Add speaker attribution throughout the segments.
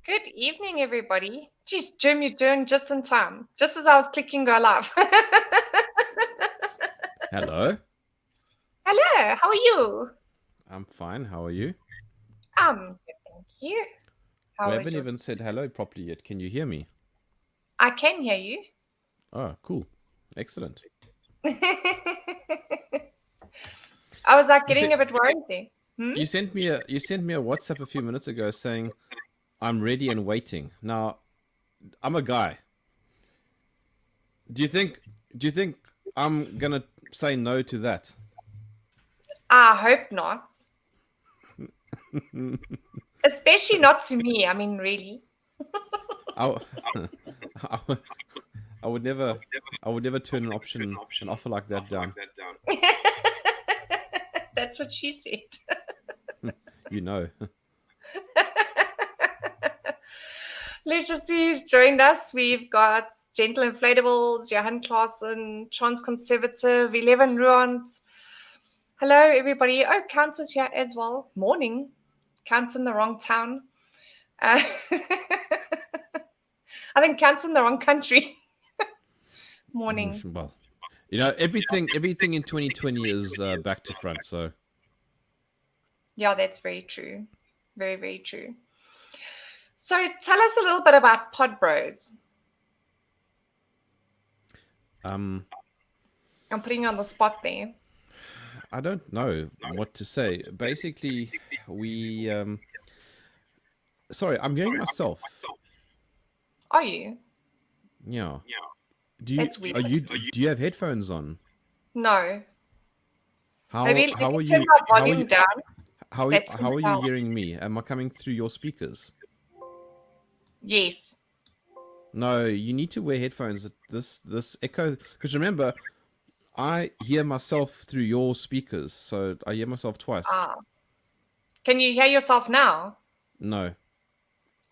Speaker 1: Good evening, everybody. Geez, Jerm, you're doing just in time. Just as I was clicking go live.
Speaker 2: Hello.
Speaker 1: Hello, how are you?
Speaker 2: I'm fine. How are you?
Speaker 1: Good, thank you.
Speaker 2: We
Speaker 1: How was
Speaker 2: haven't
Speaker 1: your...
Speaker 2: even said hello properly yet. Can you hear me?
Speaker 1: I can hear you.
Speaker 2: Oh, cool. Excellent.
Speaker 1: I was like
Speaker 2: You
Speaker 1: getting
Speaker 2: said
Speaker 1: a bit worried there.
Speaker 2: you sent me a WhatsApp a few minutes ago saying I'm ready and waiting. Now, I'm a guy. Do you think do you think I'm going to say no to that?
Speaker 1: I hope not. Especially not to me. I mean, really.
Speaker 2: I, I, I would never turn an offer like that down.
Speaker 1: That's what she said.
Speaker 2: You know.
Speaker 1: Let's just see who's joined us. We've got Gentle Inflatables, Johan Klaassen, Transconservative, 11 Ruans. Hello, everybody. Oh, Counts is here as well. Morning. Counts in the wrong town. Uh, I think Counts in the wrong country. Morning.
Speaker 2: Well, everything in 2020 is back to front, so
Speaker 1: Yeah, that's very true. Very, very true. So tell us a little bit about Pod Bros.
Speaker 2: um
Speaker 1: I'm putting you on the spot there.
Speaker 2: I don't know what to say. Basically, we sorry, I'm hearing myself.
Speaker 1: Are you?
Speaker 2: Yeah.
Speaker 1: That's weird.
Speaker 2: Do you have headphones on?
Speaker 1: No. Maybe let
Speaker 2: How
Speaker 1: me
Speaker 2: are
Speaker 1: turn
Speaker 2: you
Speaker 1: my volume down. That's
Speaker 2: how are you
Speaker 1: how.
Speaker 2: hearing me? Am I coming through your speakers?
Speaker 1: Yes.
Speaker 2: No, you need to wear headphones. This echo, because remember, I hear myself through your speakers, so I hear myself twice.
Speaker 1: Ah. Can you hear yourself now?
Speaker 2: No,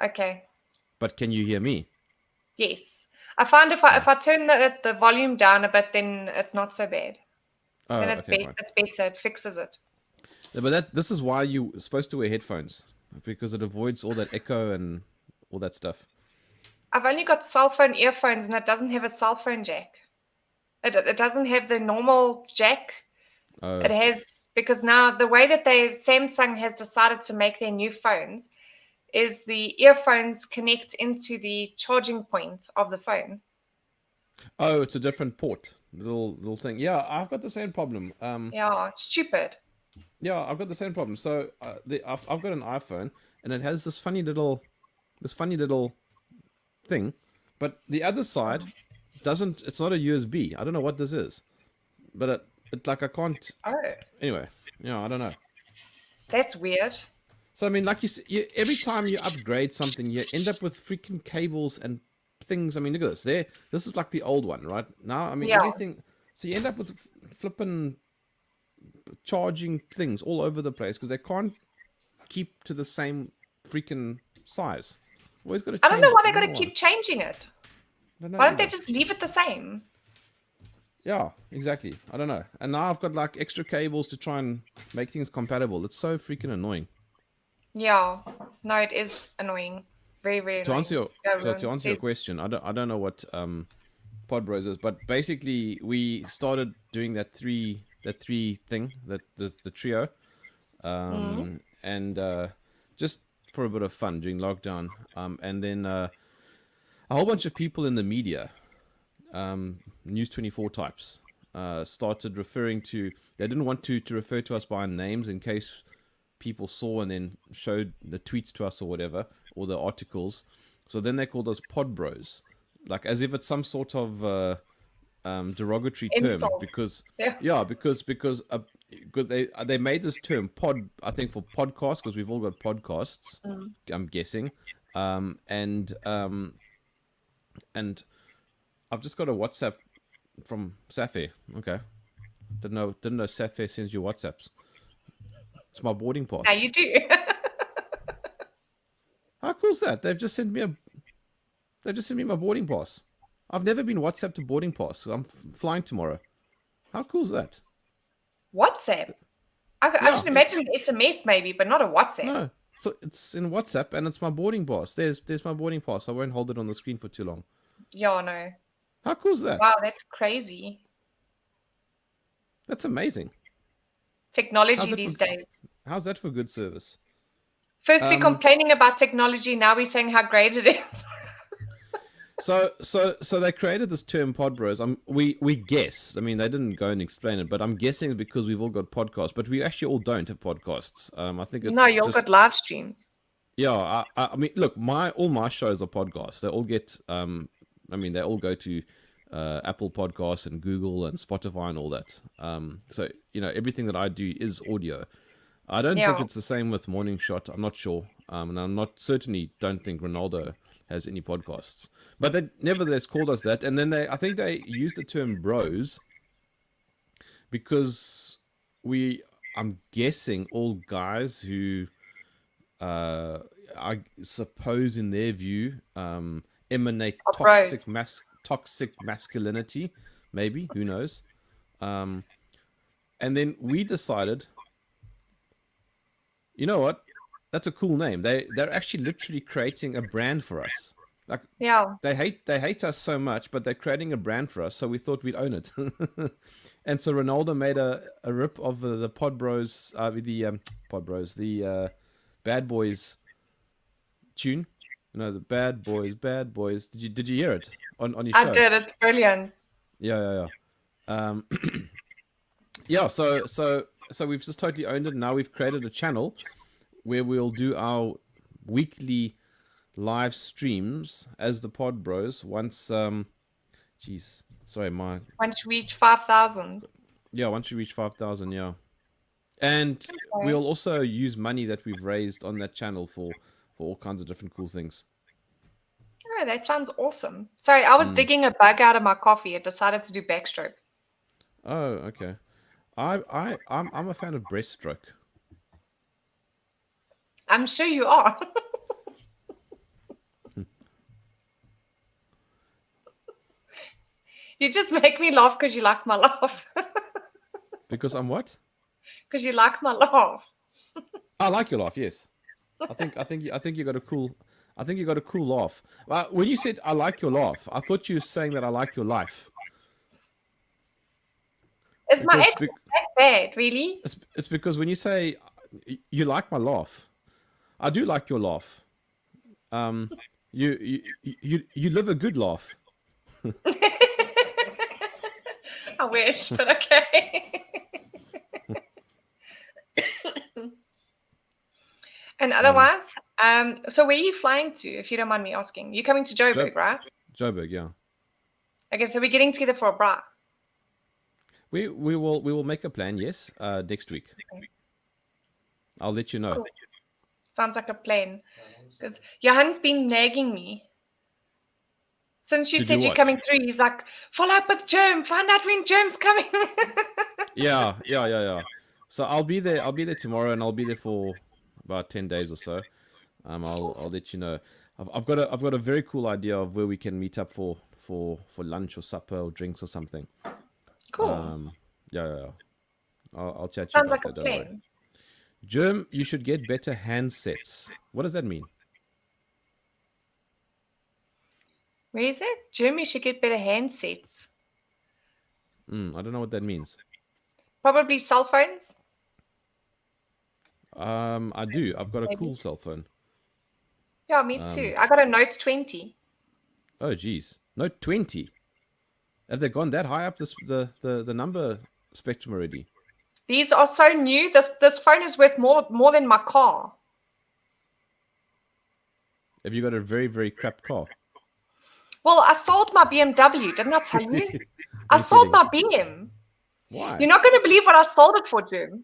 Speaker 1: Okay.
Speaker 2: but can you hear me?
Speaker 1: Yes. I found
Speaker 2: Oh,
Speaker 1: if I turn the volume down a bit, then it's not so bad.
Speaker 2: oh,
Speaker 1: Then
Speaker 2: okay, fine.
Speaker 1: it's better. It fixes it.
Speaker 2: Yeah, but this is why you're supposed to wear headphones, because it avoids all that echo and all that stuff.
Speaker 1: I've only got cell phone earphones, and it doesn't have a cell phone jack. It doesn't have the normal jack. It
Speaker 2: Oh,
Speaker 1: has, because now the way that Samsung has decided to make their new phones is the earphones connect into the charging point of the phone.
Speaker 2: oh, it's a different port, little thing. Yeah, I've got the same problem.
Speaker 1: Yeah, it's stupid.
Speaker 2: Yeah, I've got the same problem. So I've got an iPhone, and it has this funny little thing, but the other side doesn't. It's not a USB. I don't know what this is, but it like I can't.
Speaker 1: Oh,
Speaker 2: Anyway, I don't know.
Speaker 1: that's weird.
Speaker 2: So I mean, like every time you upgrade something, you end up with freaking cables and things. I mean, look at this. This is like the old one, right? Now, I mean,
Speaker 1: Yeah.
Speaker 2: everything. So you end up with flipping charging things all over the place because they can't keep to the same freaking size. Always got to
Speaker 1: I don't know
Speaker 2: change it.
Speaker 1: why
Speaker 2: I
Speaker 1: they
Speaker 2: don't
Speaker 1: got
Speaker 2: know
Speaker 1: to
Speaker 2: why.
Speaker 1: keep changing it.
Speaker 2: I don't know
Speaker 1: Why don't they
Speaker 2: either.
Speaker 1: just leave it the same?
Speaker 2: Yeah, exactly. I don't know. And now I've got like extra cables to try and make things compatible. It's so freaking annoying.
Speaker 1: Yeah. No, it is annoying. Very, very
Speaker 2: To answer
Speaker 1: annoying.
Speaker 2: your
Speaker 1: Yeah,
Speaker 2: so to
Speaker 1: everyone
Speaker 2: answer your
Speaker 1: says.
Speaker 2: question, I don't know what Podbros is, but basically we started doing that three thing that the trio,
Speaker 1: Mm.
Speaker 2: and just for a bit of fun during lockdown, and then a whole bunch of people in the media, News 24 types, started referring to. They didn't want to refer to us by our names in case people saw and then showed the tweets to us or whatever, or the articles. So then they called us pod bros, like as if it's some sort of derogatory term.
Speaker 1: Insult.
Speaker 2: Because
Speaker 1: Yeah.
Speaker 2: yeah, because they made this term pod, I think, for podcast, because we've all got podcasts.
Speaker 1: Mm.
Speaker 2: I'm guessing, and I've just got a WhatsApp from Safi. Okay, didn't know Safi sends you WhatsApps. It's my boarding
Speaker 1: Now
Speaker 2: pass.
Speaker 1: you do.
Speaker 2: How cool is that? They just sent me my boarding pass. I've never been WhatsApp to boarding pass. So I'm flying tomorrow. How cool is that?
Speaker 1: WhatsApp. I should
Speaker 2: Yeah,
Speaker 1: imagine an SMS maybe, but not a WhatsApp.
Speaker 2: no, So it's in WhatsApp and it's my boarding pass. There's my boarding pass. I won't hold it on the screen for too long.
Speaker 1: Yeah, no.
Speaker 2: How cool is that?
Speaker 1: Wow, that's crazy.
Speaker 2: That's amazing. How's
Speaker 1: Technology
Speaker 2: that for
Speaker 1: these days.
Speaker 2: how's that for good service?
Speaker 1: First we're
Speaker 2: Um
Speaker 1: complaining about technology, now we're saying how great it is.
Speaker 2: so they created this term pod bros. We guess. I mean they didn't go and explain it, but I'm guessing it's because we've all got podcasts, but we actually all don't have podcasts. I think
Speaker 1: No,
Speaker 2: it's
Speaker 1: you all
Speaker 2: just
Speaker 1: got live streams.
Speaker 2: yeah, I mean, look, all my shows are podcasts. They all get, I mean, they all go to Apple Podcasts and Google and Spotify and all that. So everything that I do is audio. I don't think
Speaker 1: Yeah.
Speaker 2: it's the same with Morning Shot. I'm not sure, and I'm not certainly don't think Ronaldo has any podcasts. But they nevertheless called us that, and then I think they used the term bros because I'm guessing all guys who I suppose, in their view, emanate
Speaker 1: Or bros.
Speaker 2: toxic masculinity. Maybe, who knows? And then we decided, you know what? That's a cool name. They're actually literally creating a brand for us. Like
Speaker 1: Yeah.
Speaker 2: they hate us so much, but they're creating a brand for us. So we thought we'd own it. And so Ronaldo made a rip of the Pod Bros, Pod Bros, the Bad Boys tune. The Bad Boys, Bad Boys. Did you hear it on your
Speaker 1: I
Speaker 2: show?
Speaker 1: did. It's brilliant.
Speaker 2: Yeah. Yeah. So we've just totally owned it. Now we've created a channel where we'll do our weekly live streams as the Pod Bros. Once
Speaker 1: Once you reach 5,000.
Speaker 2: once we reach 5,000, yeah. And
Speaker 1: Okay.
Speaker 2: we'll also use money that we've raised on that channel for all kinds of different cool things.
Speaker 1: Oh, that sounds awesome. Sorry, I was digging a bug out of my coffee. It decided to do backstroke.
Speaker 2: Oh, okay. I'm a fan of breaststroke.
Speaker 1: I'm sure you are. You just make me laugh because you like my laugh.
Speaker 2: Because I'm what?
Speaker 1: Because you like my laugh.
Speaker 2: I like your laugh. Yes, I think you got a cool. I think you got a cool laugh. When you said I like your laugh, I thought you were saying that I like your life.
Speaker 1: Is my
Speaker 2: Because
Speaker 1: accent that bad, really?
Speaker 2: it's because when you say you like my laugh, I do like your laugh. You live a good laugh.
Speaker 1: I wish, but okay. And otherwise, so where are you flying to, if you don't mind me asking? You're coming to Joburg, right?
Speaker 2: Joburg, yeah.
Speaker 1: Okay, so we're getting together for a bra.
Speaker 2: We will make a plan. Yes, next week.
Speaker 1: Okay.
Speaker 2: I'll let you know.
Speaker 1: Cool. Sounds like a plan. Because Johan's been nagging me. Since you
Speaker 2: To
Speaker 1: said
Speaker 2: do
Speaker 1: you're
Speaker 2: what?
Speaker 1: coming through, he's like, follow up with Jerm, find out when Jerm's coming.
Speaker 2: Yeah. So I'll be there tomorrow, and I'll be there for about 10 days or so. I'll let you know. I've got a very cool idea of where we can meet up for lunch or supper or drinks or something.
Speaker 1: Cool.
Speaker 2: Yeah. I'll chat to you
Speaker 1: Sounds
Speaker 2: about
Speaker 1: like a
Speaker 2: that. Don't worry.
Speaker 1: plan.
Speaker 2: Germ, you should get better handsets. What does that mean?
Speaker 1: Where is it? Jerm, you should get better handsets.
Speaker 2: I don't know what that means.
Speaker 1: Probably cell phones.
Speaker 2: I do. I've got a
Speaker 1: Maybe.
Speaker 2: cool cell phone.
Speaker 1: Yeah, me too. I got a Note 20.
Speaker 2: Oh, geez. Note 20. Have they gone that high up the number spectrum already?
Speaker 1: These are so new. This phone is worth more than my car.
Speaker 2: Have you got a very, very crap car?
Speaker 1: Well, I sold my BMW. Didn't I tell you? I
Speaker 2: You're
Speaker 1: sold
Speaker 2: kidding.
Speaker 1: my BM.
Speaker 2: Why?
Speaker 1: You're not going to believe what I sold it for, Jim.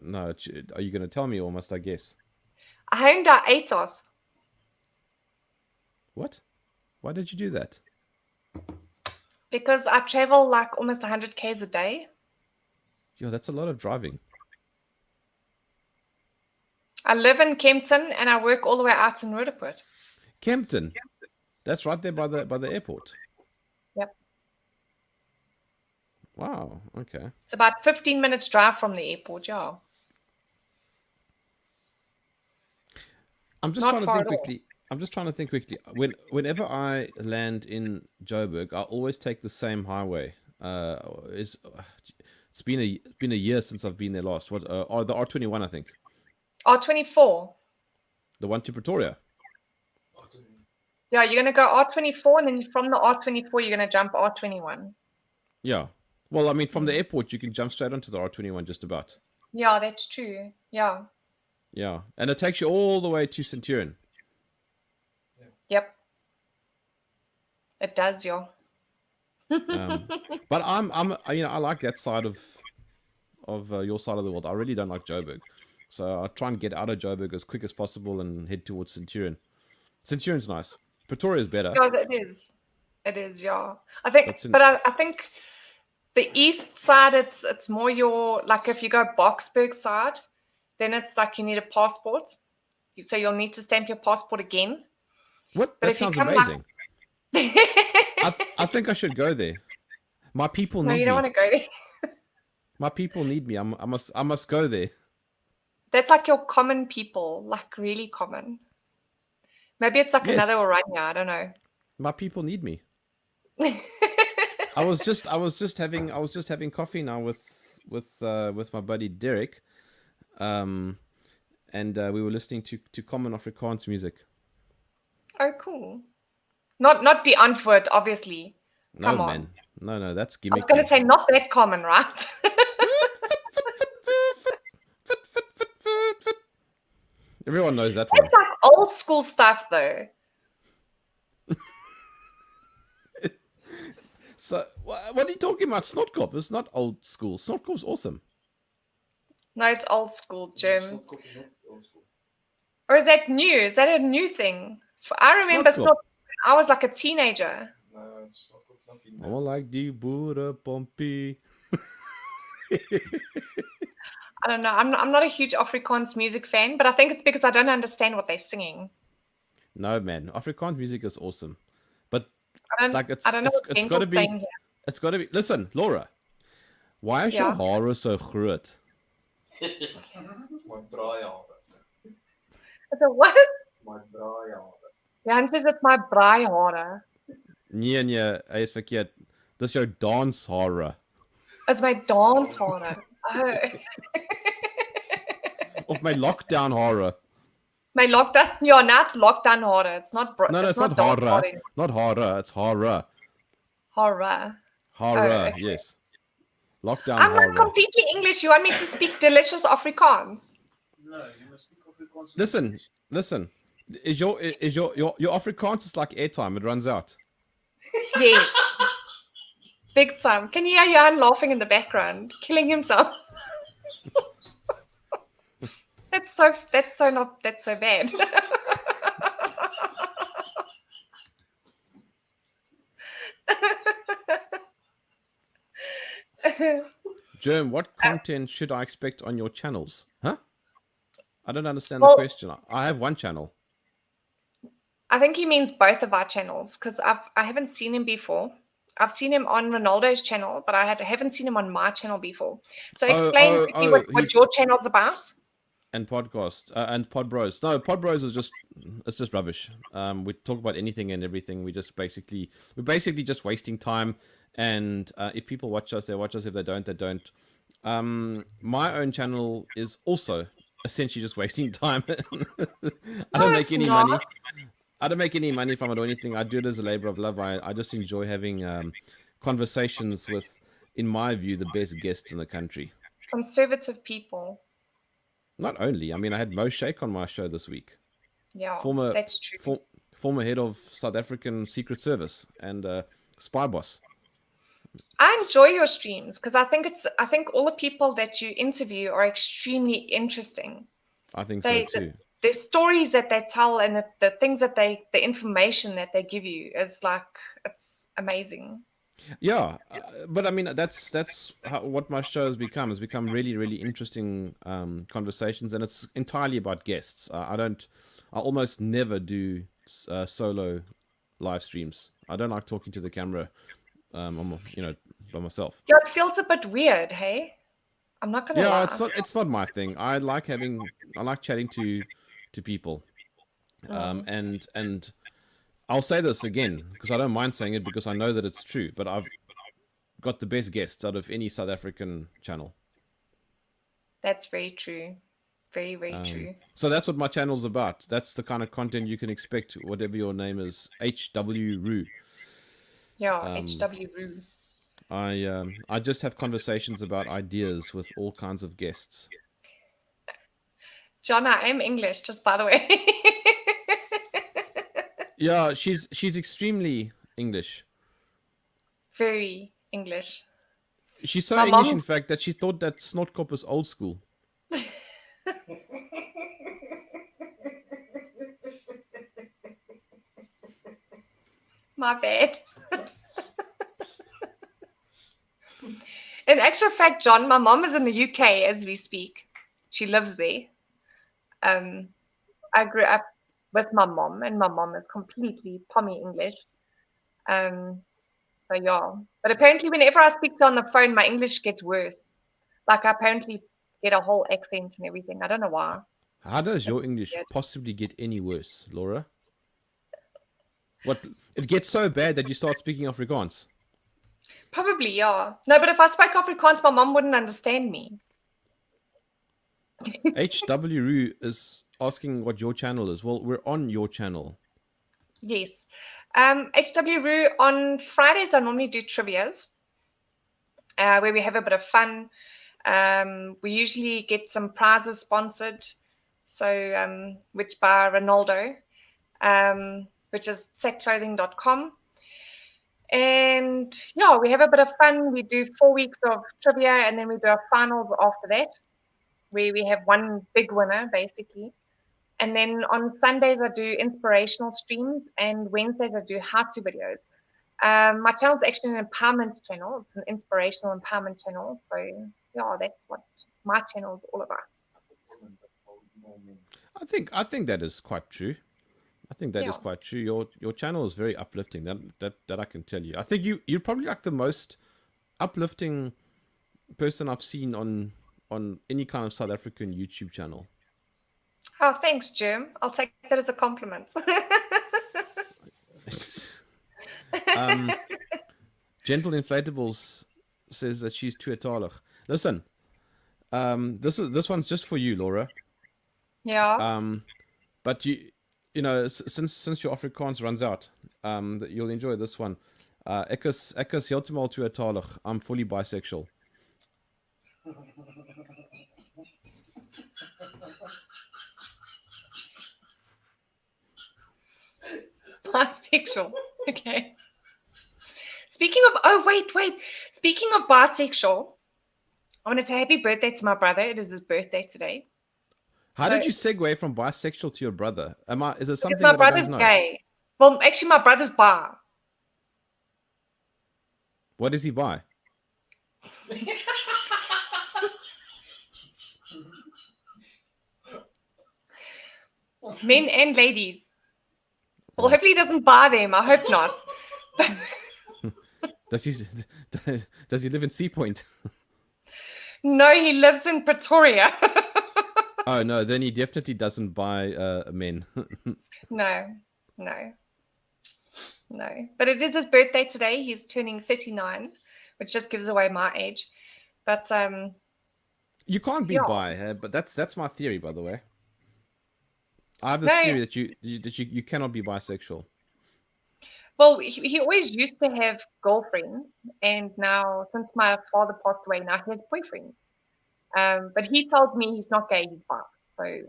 Speaker 2: No. Are you going to tell me, or must I guess?
Speaker 1: A Hyundai Atos.
Speaker 2: What? Why did you do that?
Speaker 1: Because I travel like almost 100 k's a day.
Speaker 2: Yo, that's a lot of driving.
Speaker 1: I live in Kempton and I work all the way out in Roodepoort.
Speaker 2: Kempton. That's right there by the airport.
Speaker 1: Yep.
Speaker 2: Wow. Okay.
Speaker 1: It's about 15 minutes drive from the airport, yeah.
Speaker 2: I'm just
Speaker 1: Not
Speaker 2: trying to
Speaker 1: far
Speaker 2: think
Speaker 1: at all.
Speaker 2: quickly. I'm just trying to think quickly. Whenever I land in Joburg, I always take the same highway. It's been a year since I've been there last. What? The R21, I think.
Speaker 1: R24.
Speaker 2: The one to Pretoria.
Speaker 1: Yeah, you're gonna go R24, and then from the R24, you're gonna jump R21.
Speaker 2: Yeah. Well, I mean, from the
Speaker 1: Mm.
Speaker 2: airport, you can jump straight onto the R21 just about.
Speaker 1: Yeah, that's true. Yeah.
Speaker 2: Yeah, and it takes you all the way to Centurion.
Speaker 1: Yep. It does, yeah.
Speaker 2: But I like that side of your side of the world. I really don't like Joburg, so I try and get out of Joburg as quick as possible and head towards Centurion. Centurion's nice. Pretoria's better.
Speaker 1: Yeah, it is. It is, yeah. I think,
Speaker 2: That's in,
Speaker 1: but I think the east side, it's more your, like if you go Boksburg side, then it's like you need a passport. So you'll need to stamp your passport again.
Speaker 2: what?
Speaker 1: But
Speaker 2: That
Speaker 1: if you
Speaker 2: sounds
Speaker 1: come
Speaker 2: amazing.
Speaker 1: like
Speaker 2: I think I should go there. My people
Speaker 1: No, you
Speaker 2: need
Speaker 1: don't want
Speaker 2: me.
Speaker 1: to go there.
Speaker 2: My people need me. I must go there.
Speaker 1: That's like your common people, like really common. Maybe it's like another
Speaker 2: Yes,
Speaker 1: Oranje, I don't know.
Speaker 2: my people need me. I was just having coffee now with my buddy Derek, um, and we were listening to common Afrikaans music.
Speaker 1: Oh, cool. Not the Antwoord, obviously.
Speaker 2: No
Speaker 1: Come on.
Speaker 2: man, no, that's
Speaker 1: I was going to
Speaker 2: gimmicky.
Speaker 1: say not that common, right?
Speaker 2: Everyone knows that one.
Speaker 1: It's like old school stuff, though.
Speaker 2: So what are you talking about? Snotkop? It's not old school. Snotkop's awesome.
Speaker 1: No, it's old school, Jim. Or is that new? Is that a new thing? I remember
Speaker 2: Snotkop.
Speaker 1: I was like a teenager.
Speaker 2: More like die boere pompie.
Speaker 1: I don't know. I'm not a huge Afrikaans music fan, but I think it's because I don't understand what they're singing.
Speaker 2: No man, Afrikaans music is awesome, but like
Speaker 1: I don't know what
Speaker 2: it's got to
Speaker 1: Benkel's saying
Speaker 2: be.
Speaker 1: here.
Speaker 2: It's got to be. Listen, Laura, why is your
Speaker 1: Yeah.
Speaker 2: hare so groot?
Speaker 3: My braaihare.
Speaker 1: It's a what?
Speaker 3: My braaihare.
Speaker 1: Jan says it's my braaihare.
Speaker 2: Nee, hy is verkeerd. Dis jou danshare
Speaker 1: It's my danshare. Oh.
Speaker 2: of my lockdown hare.
Speaker 1: My lockdown. Yeah, now it's lockdown hare. It's not.
Speaker 2: No, it's not
Speaker 1: dance
Speaker 2: hare. Not hare. It's hare.
Speaker 1: Hare.
Speaker 2: Hare.
Speaker 1: okay.
Speaker 2: Yes. Lockdown
Speaker 1: I'm
Speaker 2: hare.
Speaker 1: not completely English. You want me to speak delicious Afrikaans?
Speaker 3: No, you must speak Afrikaans.
Speaker 2: Listen. Is your Afrikaans is like airtime? It runs out.
Speaker 1: Yes. Big time. Can you hear Jan laughing in the background, killing himself? That's so bad.
Speaker 2: Jerm, what content should I expect on your channels? Huh? I don't understand
Speaker 1: Well-
Speaker 2: the question. I have one channel.
Speaker 1: I think he means both of our channels because I haven't seen him before. I've seen him on Ronaldo's channel, but I haven't seen him on my channel before. So explain quickly what
Speaker 2: he's-
Speaker 1: your channel's about.
Speaker 2: And podcast and Pod Bros. No, Pod Bros is just rubbish. We talk about anything and everything. We're basically just wasting time. And if people watch us, they watch us. If they don't, they don't. My own channel is also essentially just wasting time. I don't make any money. I don't make any money from it or anything. I do it as a labor of love. I just enjoy having conversations with, in my view, the best guests in the country.
Speaker 1: Conservative people.
Speaker 2: Not only, I mean, I had Mo Sheikh on my show this week.
Speaker 1: Yeah,
Speaker 2: Former
Speaker 1: that's true.
Speaker 2: former head of South African Secret Service and spy boss.
Speaker 1: I enjoy your streams because I think all the people that you interview are extremely interesting.
Speaker 2: I think so too.
Speaker 1: The stories that they tell and the things that the information that they give you is like, it's amazing.
Speaker 2: Yeah, but I mean that's what my show has become. It's become really, really interesting conversations, and it's entirely about guests. I almost never do solo live streams. I don't like talking to the camera, by myself.
Speaker 1: Yeah, it feels a bit weird, hey? I'm not gonna lie.
Speaker 2: Yeah, it's not my thing. I like chatting to people. And I'll say this again because I don't mind saying it because I know that it's true. But I've got the best guests out of any South African channel.
Speaker 1: That's very true. Very, very true.
Speaker 2: So that's what my channel's about. That's the kind of content you can expect, whatever your name is. HW Roo.
Speaker 1: Yeah, HW Roo.
Speaker 2: I just have conversations about ideas with all kinds of guests.
Speaker 1: John, I am English, just by the way.
Speaker 2: Yeah, she's extremely English.
Speaker 1: Very English.
Speaker 2: She's so
Speaker 1: My
Speaker 2: English,
Speaker 1: mom-
Speaker 2: in fact, that she thought that Snotkop was old school.
Speaker 1: My bad. In actual fact, John, my mom is in the UK as we speak. She lives there. I grew up with my mom, and my mom is completely pommy English. So yeah. But apparently, whenever I speak to her on the phone, my English gets worse. Like I apparently get a whole accent and everything. I don't know why.
Speaker 2: How does your English
Speaker 1: weird.
Speaker 2: possibly get any worse, Laura? What? It gets so bad that you start speaking Afrikaans.
Speaker 1: Probably, yeah. No, but if I spoke Afrikaans, my mom wouldn't understand me.
Speaker 2: HW Roo is asking what your channel is. Well, we're on your channel.
Speaker 1: Yes. HW Roo, on Fridays, I normally do trivias where we have a bit of fun. We usually get some prizes sponsored. So, which by Ronaldo, which is setclothing.com. And yeah, we have a bit of fun. We do 4 weeks of trivia and then we do our finals after that, where we have one big winner basically. And then on Sundays, I do inspirational streams, and Wednesdays, I do how-to videos. My channel is actually an empowerment channel. It's an inspirational empowerment channel. So yeah, that's what my channel is all about.
Speaker 2: I think that is quite true. I think that is quite true. Your channel is very uplifting. That I can tell you. I think you're probably like the most uplifting person I've seen on any kind of South African YouTube channel.
Speaker 1: Oh, thanks, Jerm. I'll take that as a compliment.
Speaker 2: Gentle Inflatables says that she's tweetalig. Listen, this one's just for you, Laura.
Speaker 1: Yeah.
Speaker 2: But you know, since your Afrikaans runs out, you'll enjoy this one. Ek is heeltemal tweetalig. I'm fully bisexual.
Speaker 1: Bisexual. Okay. Speaking of, wait. Speaking of bisexual, I want to say happy birthday to my brother. It is his birthday today.
Speaker 2: How did you segue from bisexual to your brother? Is it something
Speaker 1: my
Speaker 2: that
Speaker 1: brother's
Speaker 2: I don't know?
Speaker 1: gay. Well, actually, my brother's bi.
Speaker 2: What is he bi?
Speaker 1: Men and ladies. Well, hopefully he doesn't buy them. I hope not.
Speaker 2: Does he live in Sea Point?
Speaker 1: No, he lives in Pretoria.
Speaker 2: Oh no, then he definitely doesn't buy men.
Speaker 1: No. But it is his birthday today. He's turning 39, which just gives away my age. But
Speaker 2: you can't be bi, but that's my theory, by the way. I have this theory that you cannot be bisexual.
Speaker 1: Well, he always used to have girlfriends, and now since my father passed away, now he has boyfriends. But he tells me he's not gay, he's bi. So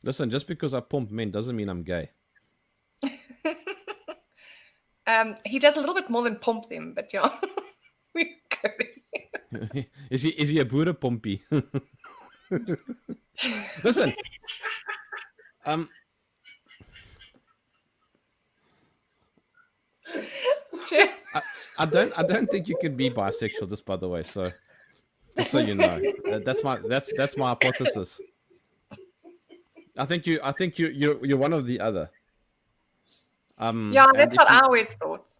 Speaker 2: listen, just because I pump men doesn't mean I'm gay.
Speaker 1: he does a little bit more than pump them, but yeah. We go there.
Speaker 2: Is he a Buddha pumpy? Listen. I don't think you can be bisexual, just by the way. So just so you know, that's my hypothesis. I think you're one of the other.
Speaker 1: Yeah, that's what I always thought.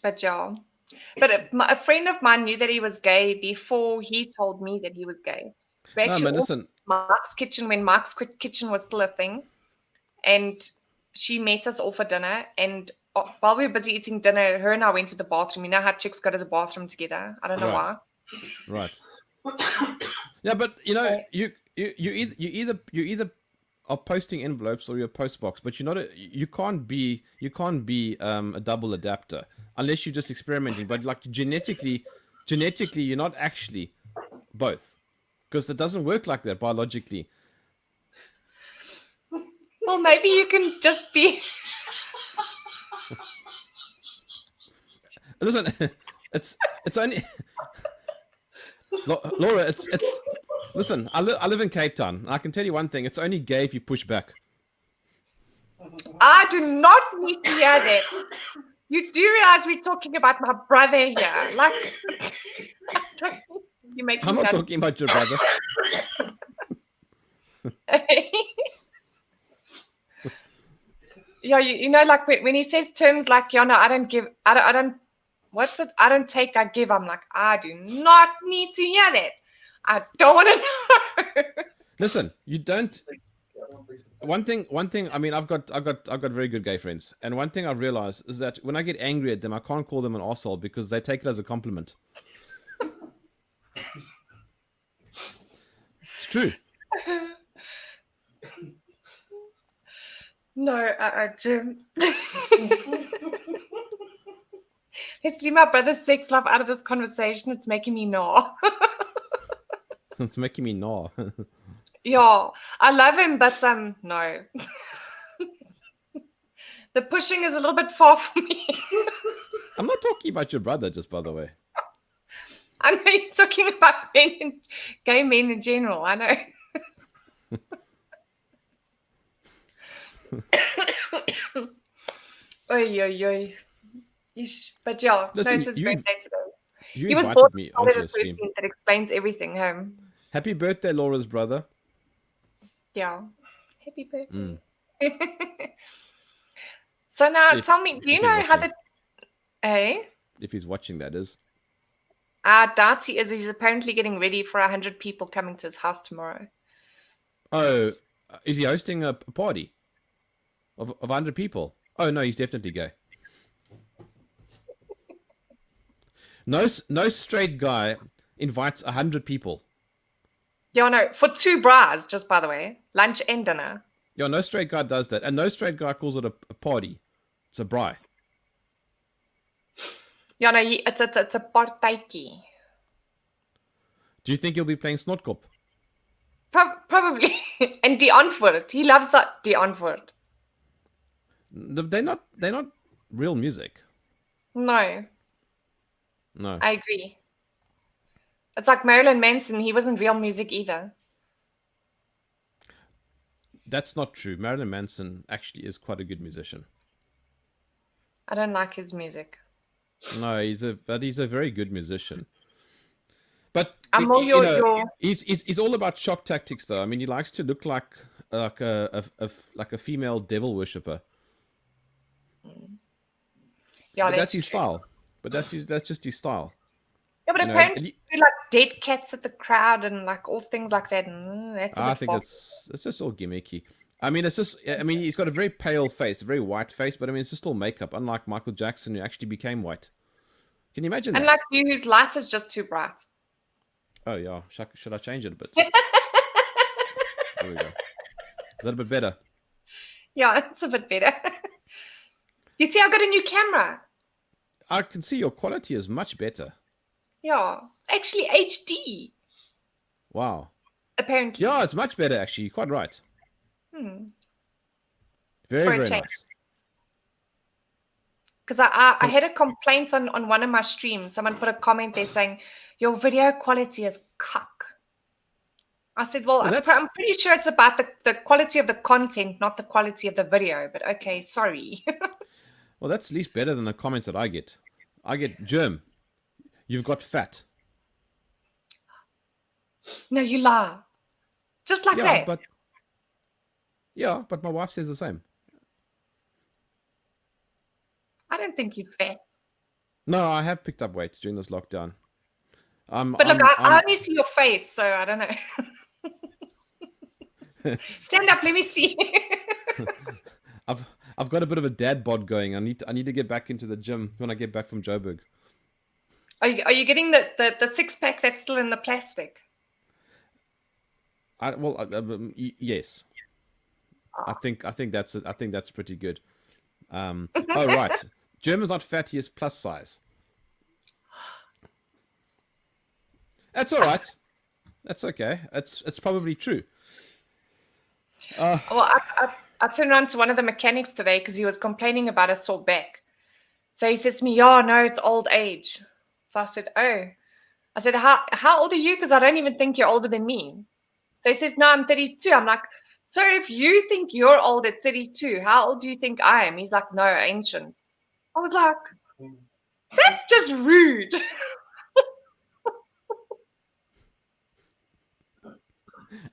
Speaker 1: But yeah, but a friend of mine knew that he was gay before he told me that he was gay. We
Speaker 2: No,
Speaker 1: actually
Speaker 2: man,
Speaker 1: all
Speaker 2: listen.
Speaker 1: Mark's kitchen when Mark's kitchen was still a thing, and she met us all for dinner. And while we were busy eating dinner, her and I went to the bathroom. You know how chicks go to the bathroom together? I don't know
Speaker 2: Right.
Speaker 1: why.
Speaker 2: Right. Yeah, but you know,
Speaker 1: Okay.
Speaker 2: you either are posting envelopes or you're a post box, but you're not you can't be a double adapter unless you're just experimenting. But like genetically, you're not actually both, because it doesn't work like that biologically.
Speaker 1: Well, maybe you can just be.
Speaker 2: Listen, it's only Laura. It's listen. I live in Cape Town. I can tell you one thing. It's only gay if you push back.
Speaker 1: I do not need to hear that. You do realize we're talking about my brother here. Like, you make
Speaker 2: I'm
Speaker 1: me
Speaker 2: not talking about your brother.
Speaker 1: Yeah, you know, like when he says terms like, yeah, no, I don't, what's it? I don't take, I give. I'm like, I do not need to hear that. I don't want to know.
Speaker 2: Listen, you don't. One thing. I mean, I've got very good gay friends, and one thing I've realized is that when I get angry at them, I can't call them an arsehole because they take it as a compliment. It's true.
Speaker 1: No, Jim. Let's leave my brother's sex life out of this conversation. It's making me gnaw.
Speaker 2: It's making me gnaw.
Speaker 1: Yeah, I love him, but no. The pushing is a little bit far for me.
Speaker 2: I'm not talking about your brother, just by the way.
Speaker 1: I know you're talking about gay men in general. I know. Oy, oy, oy. Yeesh. But yeah,
Speaker 2: Listen,
Speaker 1: no, it's his birthday today.
Speaker 2: You
Speaker 1: He was
Speaker 2: invited
Speaker 1: born
Speaker 2: me
Speaker 1: on
Speaker 2: onto
Speaker 1: the
Speaker 2: your stream.
Speaker 1: 13th. That explains everything, home.
Speaker 2: Happy birthday, Laura's brother.
Speaker 1: Yeah. Happy birthday. So now, tell me, do you know how the... Hey?
Speaker 2: If he's watching, that is.
Speaker 1: I doubt he is. He's apparently getting ready for 100 people coming to his house tomorrow.
Speaker 2: Oh, is he hosting a party of 100 people? Oh no, he's definitely gay. No straight guy invites 100 people.
Speaker 1: Yeah, no, for 2 bras, just by the way. Lunch and dinner.
Speaker 2: Yeah, no straight guy does that. And no straight guy calls it a party. It's a braai.
Speaker 1: Yeah, no, it's a partytjie.
Speaker 2: Do you think he'll be playing Snotkop?
Speaker 1: Probably. And die antwoord. He loves that die antwoord.
Speaker 2: They're not real music.
Speaker 1: No.
Speaker 2: No.
Speaker 1: I agree. It's like Marilyn Manson. He wasn't real music either.
Speaker 2: That's not true. Marilyn Manson actually is quite a good musician.
Speaker 1: I don't like his music.
Speaker 2: No, he's a very good musician. But
Speaker 1: I'm more
Speaker 2: he's all about shock tactics, though. I mean, he likes to look like a female devil worshipper.
Speaker 1: Yeah,
Speaker 2: But that's his
Speaker 1: true.
Speaker 2: style. But that's just his style.
Speaker 1: Yeah, but apparently do like dead cats at the crowd and like all things like that. That's a bit
Speaker 2: I think it's just all gimmicky. I mean, he's got a very pale face, a very white face, but I mean, it's just all makeup. Unlike Michael Jackson, who actually became white. Can you imagine that?
Speaker 1: And like you, whose light is just too bright.
Speaker 2: Oh yeah, should I change it a bit? There we go. Is that a bit better?
Speaker 1: Yeah, it's a bit better. You see, I got a new camera.
Speaker 2: I can see your quality is much better.
Speaker 1: Yeah, actually HD.
Speaker 2: Wow.
Speaker 1: Apparently.
Speaker 2: Yeah, it's much better actually. You're quite right. Very nice.
Speaker 1: Because I had a complaint on one of my streams. Someone put a comment there saying, your video quality is cuck. I said, well, I'm pretty sure it's about the quality of the content, not the quality of the video. But okay, sorry.
Speaker 2: Well, that's at least better than the comments that I get. I get, Jerm, you've got fat.
Speaker 1: No, you lie. Just like that.
Speaker 2: But my wife says the same.
Speaker 1: I don't think you're fat.
Speaker 2: No, I have picked up weight during this lockdown.
Speaker 1: But look, I only see your face, so I don't know. Stand up, let me see.
Speaker 2: I've got a bit of a dad bod going. I need to get back into the gym when I get back from Joburg.
Speaker 1: Are you getting the six pack that's still in the plastic?
Speaker 2: Yes. I think that's pretty good. Oh right, German's not fat. He is plus size. That's all right. That's okay. It's probably true.
Speaker 1: Well, I turned around to one of the mechanics today because he was complaining about a sore back. So he says to me, "Yeah, no, it's old age." So I said, "Oh." I said, how old are you? Because I don't even think you're older than me. So he says, "No, I'm 32." I'm like, "So if you think you're old at 32, how old do you think I am?" He's like, "No, ancient." I was like, "That's just rude."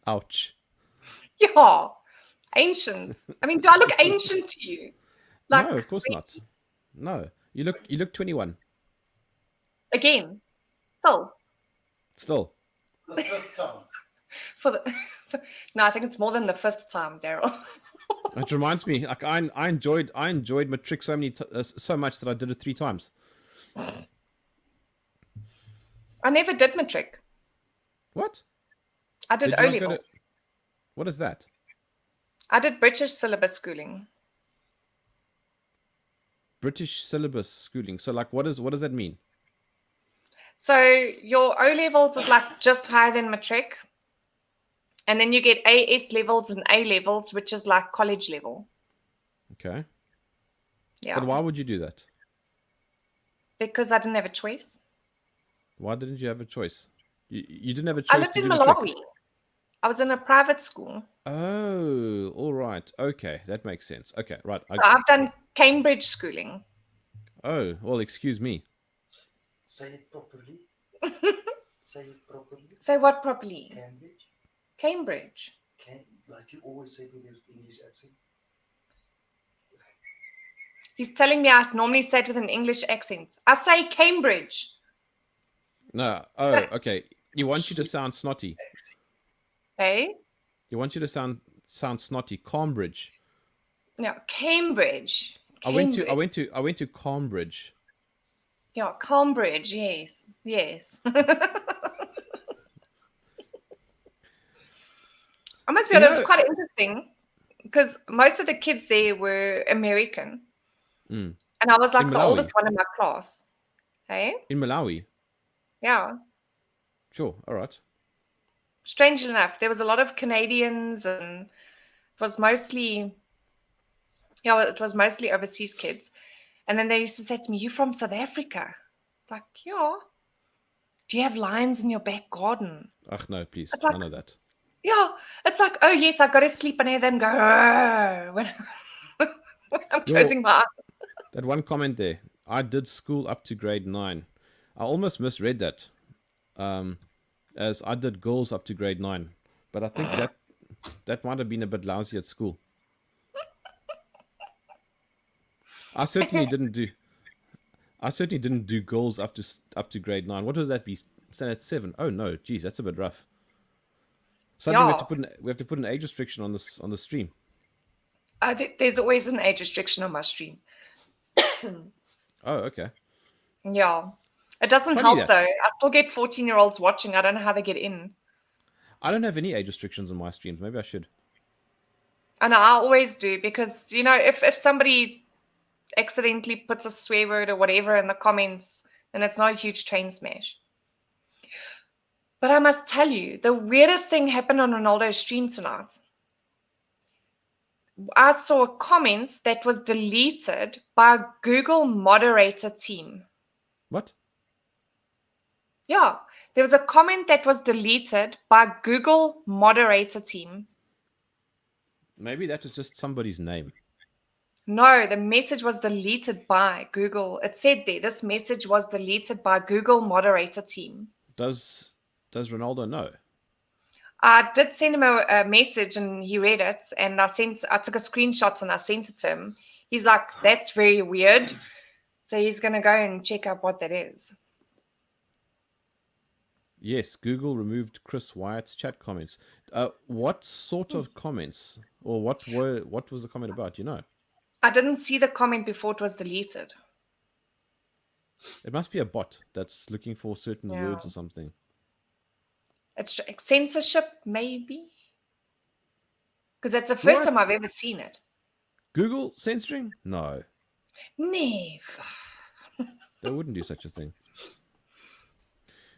Speaker 2: Ouch.
Speaker 1: Yeah, ancient. I mean, do I look ancient to you?
Speaker 2: No,
Speaker 1: Like,
Speaker 2: of course not. No, you look 21.
Speaker 1: again, still.
Speaker 2: Still.
Speaker 3: The fifth time.
Speaker 1: For the no, I think it's more than the fifth time, Daryl.
Speaker 2: It reminds me, like I enjoyed matric so much that I did it 3 times.
Speaker 1: I never did matric.
Speaker 2: What?
Speaker 1: I did
Speaker 2: Did
Speaker 1: O
Speaker 2: you not go
Speaker 1: level.
Speaker 2: to? What is that?
Speaker 1: I did British syllabus schooling.
Speaker 2: British syllabus schooling. So like, what does that mean?
Speaker 1: So your O levels is like just higher than matric, and then you get AS levels and A levels, which is like college level.
Speaker 2: Okay.
Speaker 1: Yeah.
Speaker 2: But why would you do that?
Speaker 1: Because I didn't have a choice.
Speaker 2: Why didn't you have a choice? You didn't have a
Speaker 1: I
Speaker 2: choice
Speaker 1: lived
Speaker 2: to
Speaker 1: in
Speaker 2: do matric.
Speaker 1: Malawi. I was in a private school.
Speaker 2: Oh, all right. Okay, that makes sense. Okay, right.
Speaker 1: So I've done Cambridge schooling.
Speaker 2: Oh, well, excuse me.
Speaker 3: Say it properly. Say it properly.
Speaker 1: Say what properly?
Speaker 3: Cambridge.
Speaker 1: Cambridge.
Speaker 3: Like you always say with your English accent.
Speaker 1: He's telling me I normally say it with an English accent. I say Cambridge.
Speaker 2: No. Oh, okay. You want you to sound snotty.
Speaker 1: Hey?
Speaker 2: You want you to sound snotty. Cambridge.
Speaker 1: No, Cambridge.
Speaker 2: I went to Cambridge.
Speaker 1: Yeah, Cambridge, yes. Yes. I must be
Speaker 2: You
Speaker 1: honest,
Speaker 2: know,
Speaker 1: it's quite interesting because most of the kids there were American.
Speaker 2: mm,
Speaker 1: And I was
Speaker 2: in
Speaker 1: like the oldest
Speaker 2: Malawi.
Speaker 1: one in my class. Hey?
Speaker 2: In Malawi.
Speaker 1: Yeah.
Speaker 2: Sure. All right.
Speaker 1: Strangely enough, there was a lot of Canadians and it was mostly overseas kids. And then they used to say to me, "You from South Africa?" It's like, "Yeah." "Do you have lions in your back garden?"
Speaker 2: Ach no, please.
Speaker 1: It's like,
Speaker 2: None of that.
Speaker 1: yeah. It's like, "Oh yes, I go to sleep and I hear them go when, when I'm closing my eyes."
Speaker 2: That one comment there. I did school up to grade 9. I almost misread that. As I did girls up to grade 9. But I think that might have been a bit lousy at school. I certainly didn't do girls up to grade 9. What would that be? Standard 7. Oh no, geez, that's a bit rough. Suddenly
Speaker 1: Yeah.
Speaker 2: we have to put an age restriction on the stream.
Speaker 1: There's always an age restriction on my stream.
Speaker 2: Oh, okay.
Speaker 1: Yeah. It doesn't
Speaker 2: Funny
Speaker 1: help
Speaker 2: that.
Speaker 1: though. I still get 14-year-olds watching. I don't know how they get in.
Speaker 2: I don't have any age restrictions on my streams. Maybe I should.
Speaker 1: And I always do because, if somebody accidentally puts a swear word or whatever in the comments, then it's not a huge train smash. But I must tell you, the weirdest thing happened on Ronaldo's stream tonight. I saw a comment that was deleted by a Google moderator team.
Speaker 2: What?
Speaker 1: Yeah, there was a comment that was deleted by a Google moderator team.
Speaker 2: Maybe that was just somebody's name.
Speaker 1: No, the message was deleted by Google. It said there, this message was deleted by Google moderator team.
Speaker 2: Does Ronaldo know?
Speaker 1: I did send him a message and he read it, and I took a screenshot and I sent it to him. He's like, "That's very weird." So he's going to go and check out what that is.
Speaker 2: Yes, Google removed Chris Wyatt's chat comments. What sort of comments, or what was the comment about? You know,
Speaker 1: I didn't see the comment before it was deleted.
Speaker 2: it must be a bot that's looking for certain
Speaker 1: Yeah.
Speaker 2: words or something.
Speaker 1: It's censorship, maybe? Because that's the first time
Speaker 2: What?
Speaker 1: I've ever seen it.
Speaker 2: Google censoring? No,
Speaker 1: Never.
Speaker 2: they wouldn't do such a thing.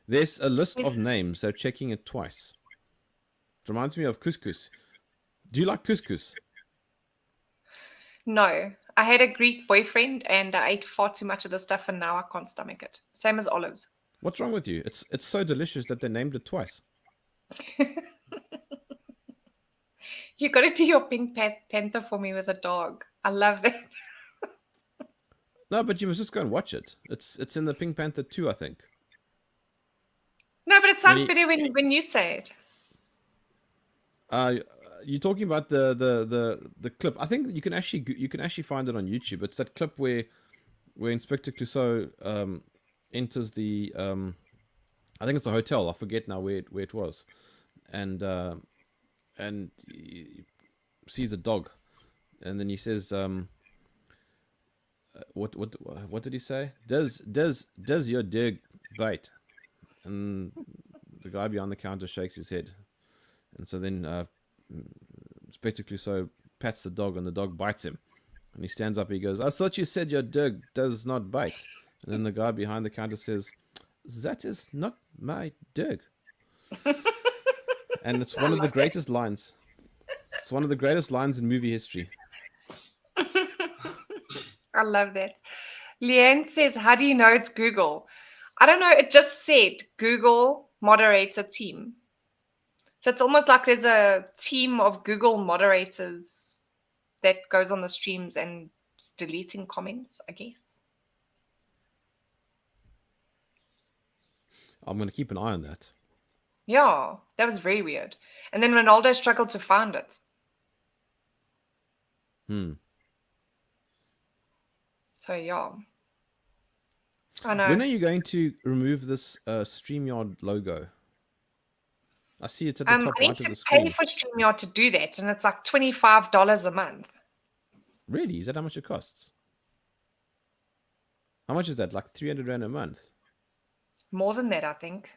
Speaker 2: There's a list
Speaker 1: Yes.
Speaker 2: of names. They're checking it twice. It reminds me of couscous. Do you like couscous?
Speaker 1: No. I had a Greek boyfriend and I ate far too much of the stuff and now I can't stomach it. Same as olives.
Speaker 2: What's wrong with you? It's so delicious that they named it twice.
Speaker 1: You got to do your Pink Panther for me with a dog. I love that.
Speaker 2: No, but you must just go and watch it. It's in the Pink Panther 2, I think.
Speaker 1: No, but it sounds
Speaker 2: he-
Speaker 1: better when you say it.
Speaker 2: You're talking about the clip. I think you can actually find it on YouTube. It's that clip where Inspector Clouseau enters the I think it's a hotel. I forget now where it was, and he sees a dog, and then he says, what did he say? Does your dog bite? And the guy behind the counter shakes his head, and so then Inspector Clouseau pats the dog, and the dog bites him, and he stands up. He goes, "I thought you said your dog does not bite." And then the guy behind the counter says, "That is not my dog." And it's one of the greatest lines. It's one of the greatest lines in movie history.
Speaker 1: I love that. Leanne says, how do you know it's Google? I don't know. It just said Google moderates a team. So it's almost like there's a team of Google moderators that goes on the streams and deleting comments, I guess.
Speaker 2: I'm going to keep an eye on that.
Speaker 1: Yeah, that was very weird. And then Ronaldo struggled to find it. So yeah. I know.
Speaker 2: When are you going to remove this StreamYard logo? I see it's at the top
Speaker 1: I need
Speaker 2: right of
Speaker 1: to
Speaker 2: the
Speaker 1: pay
Speaker 2: screen.
Speaker 1: for StreamYard to do that, and it's like $25 a month.
Speaker 2: Really? Is that how much it costs? How much is that? Like 300 Rand a month?
Speaker 1: More than that, I think.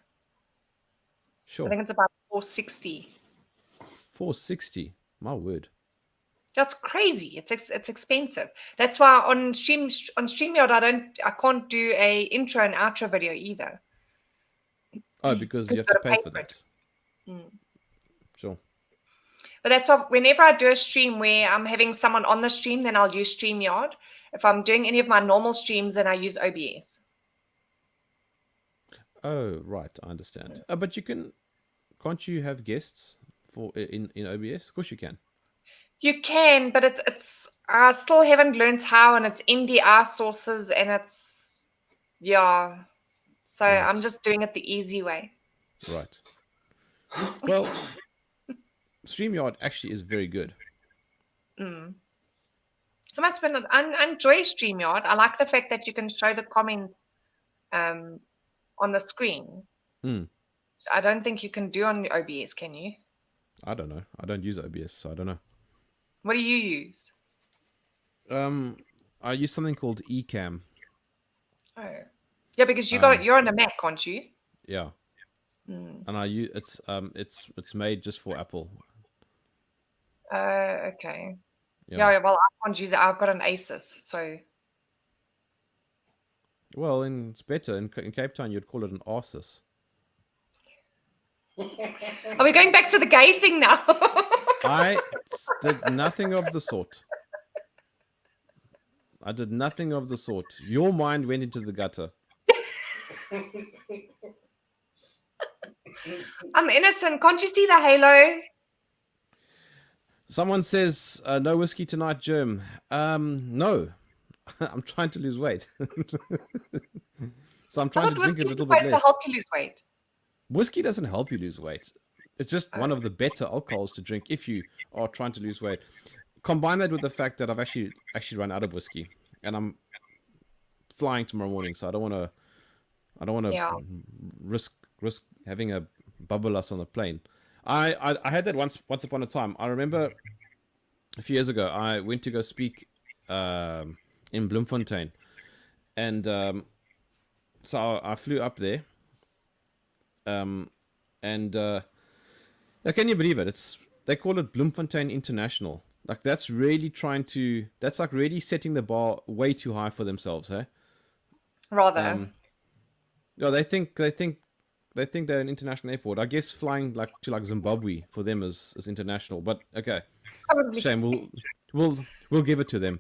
Speaker 2: Sure.
Speaker 1: I think it's about 460.
Speaker 2: 460. My word.
Speaker 1: That's crazy. It's expensive. That's why on StreamYard I can't do a intro and outro video either.
Speaker 2: Oh, because you have
Speaker 1: You've
Speaker 2: to
Speaker 1: gotta
Speaker 2: pay
Speaker 1: pay
Speaker 2: for
Speaker 1: for it.
Speaker 2: that. Sure.
Speaker 1: But that's why whenever I do a stream where I'm having someone on the stream, then I'll use StreamYard. If I'm doing any of my normal streams, then I use OBS.
Speaker 2: Oh, right. I understand. But can't you have guests in OBS? Of course you can.
Speaker 1: You can, but it's I still haven't learned how, and it's NDR sources, and it's yeah. So
Speaker 2: Right.
Speaker 1: I'm just doing it the easy way.
Speaker 2: Right. Well, StreamYard actually is very good.
Speaker 1: I must admit, I enjoy StreamYard. I like the fact that you can show the comments on the screen. I don't think you can do on OBS, can you?
Speaker 2: I don't know. I don't use OBS, so I don't know.
Speaker 1: What do you use?
Speaker 2: I use something called Ecamm.
Speaker 1: Oh, yeah, because you're on a Mac, aren't you?
Speaker 2: Yeah. And I use it's made just for Apple.
Speaker 1: Okay. Yeah, well, I can't use it. I've got an Asus, so.
Speaker 2: Well, it's better. In Cape Town, you'd call it an Asus.
Speaker 1: Are we going back to the gay thing now?
Speaker 2: I did nothing of the sort. I did nothing of the sort. Your mind went into the gutter.
Speaker 1: I'm innocent. Can't you see the halo?
Speaker 2: Someone says, no whiskey tonight, Jerm. No. I'm trying to lose weight. So I'm trying to drink a little bit less.
Speaker 1: Supposed to help you lose weight.
Speaker 2: Whiskey doesn't help you lose weight. It's just one of the better alcohols to drink if you are trying to lose weight. Combine that with the fact that I've actually run out of whiskey, and I'm flying tomorrow morning, so I don't want to risk risk having a bubble us on the plane. I had that once upon a time. I remember a few years ago, I went to go speak in Bloemfontein, and so I flew up there, and can you believe it? They call it Bloemfontein International. Like that's like really setting the bar way too high for themselves, eh?
Speaker 1: Rather.
Speaker 2: No, they think they're an international airport. I guess flying to Zimbabwe for them is international. But okay,
Speaker 1: Probably.
Speaker 2: shame. We'll give it to them.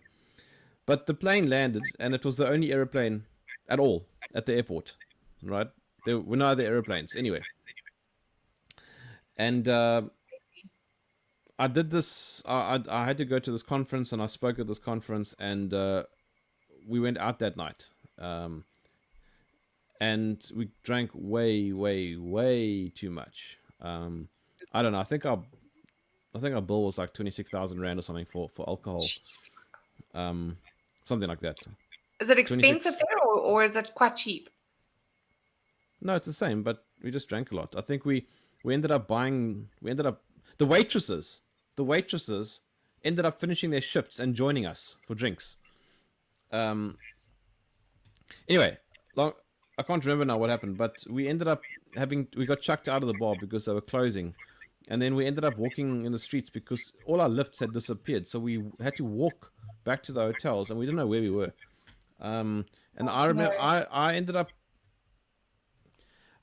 Speaker 2: But the plane landed, and it was the only airplane at all at the airport. Right? There were no other airplanes anyway. And I did this. I had to go to this conference, and I spoke at this conference, and we went out that night. And we drank way, way, way too much. I don't know. I think our bill was like 26,000 rand or something for alcohol. Something like that.
Speaker 1: Is it expensive
Speaker 2: 26.
Speaker 1: there, or is it quite cheap?
Speaker 2: No, it's the same, but we just drank a lot. I think we ended up the waitresses ended up finishing their shifts and joining us for drinks. Anyway, I can't remember now what happened, but we ended up we got chucked out of the bar because they were closing. And then we ended up walking in the streets because all our lifts had disappeared. So we had to walk back to the hotels, and we didn't know where we were. And I remember I ended up,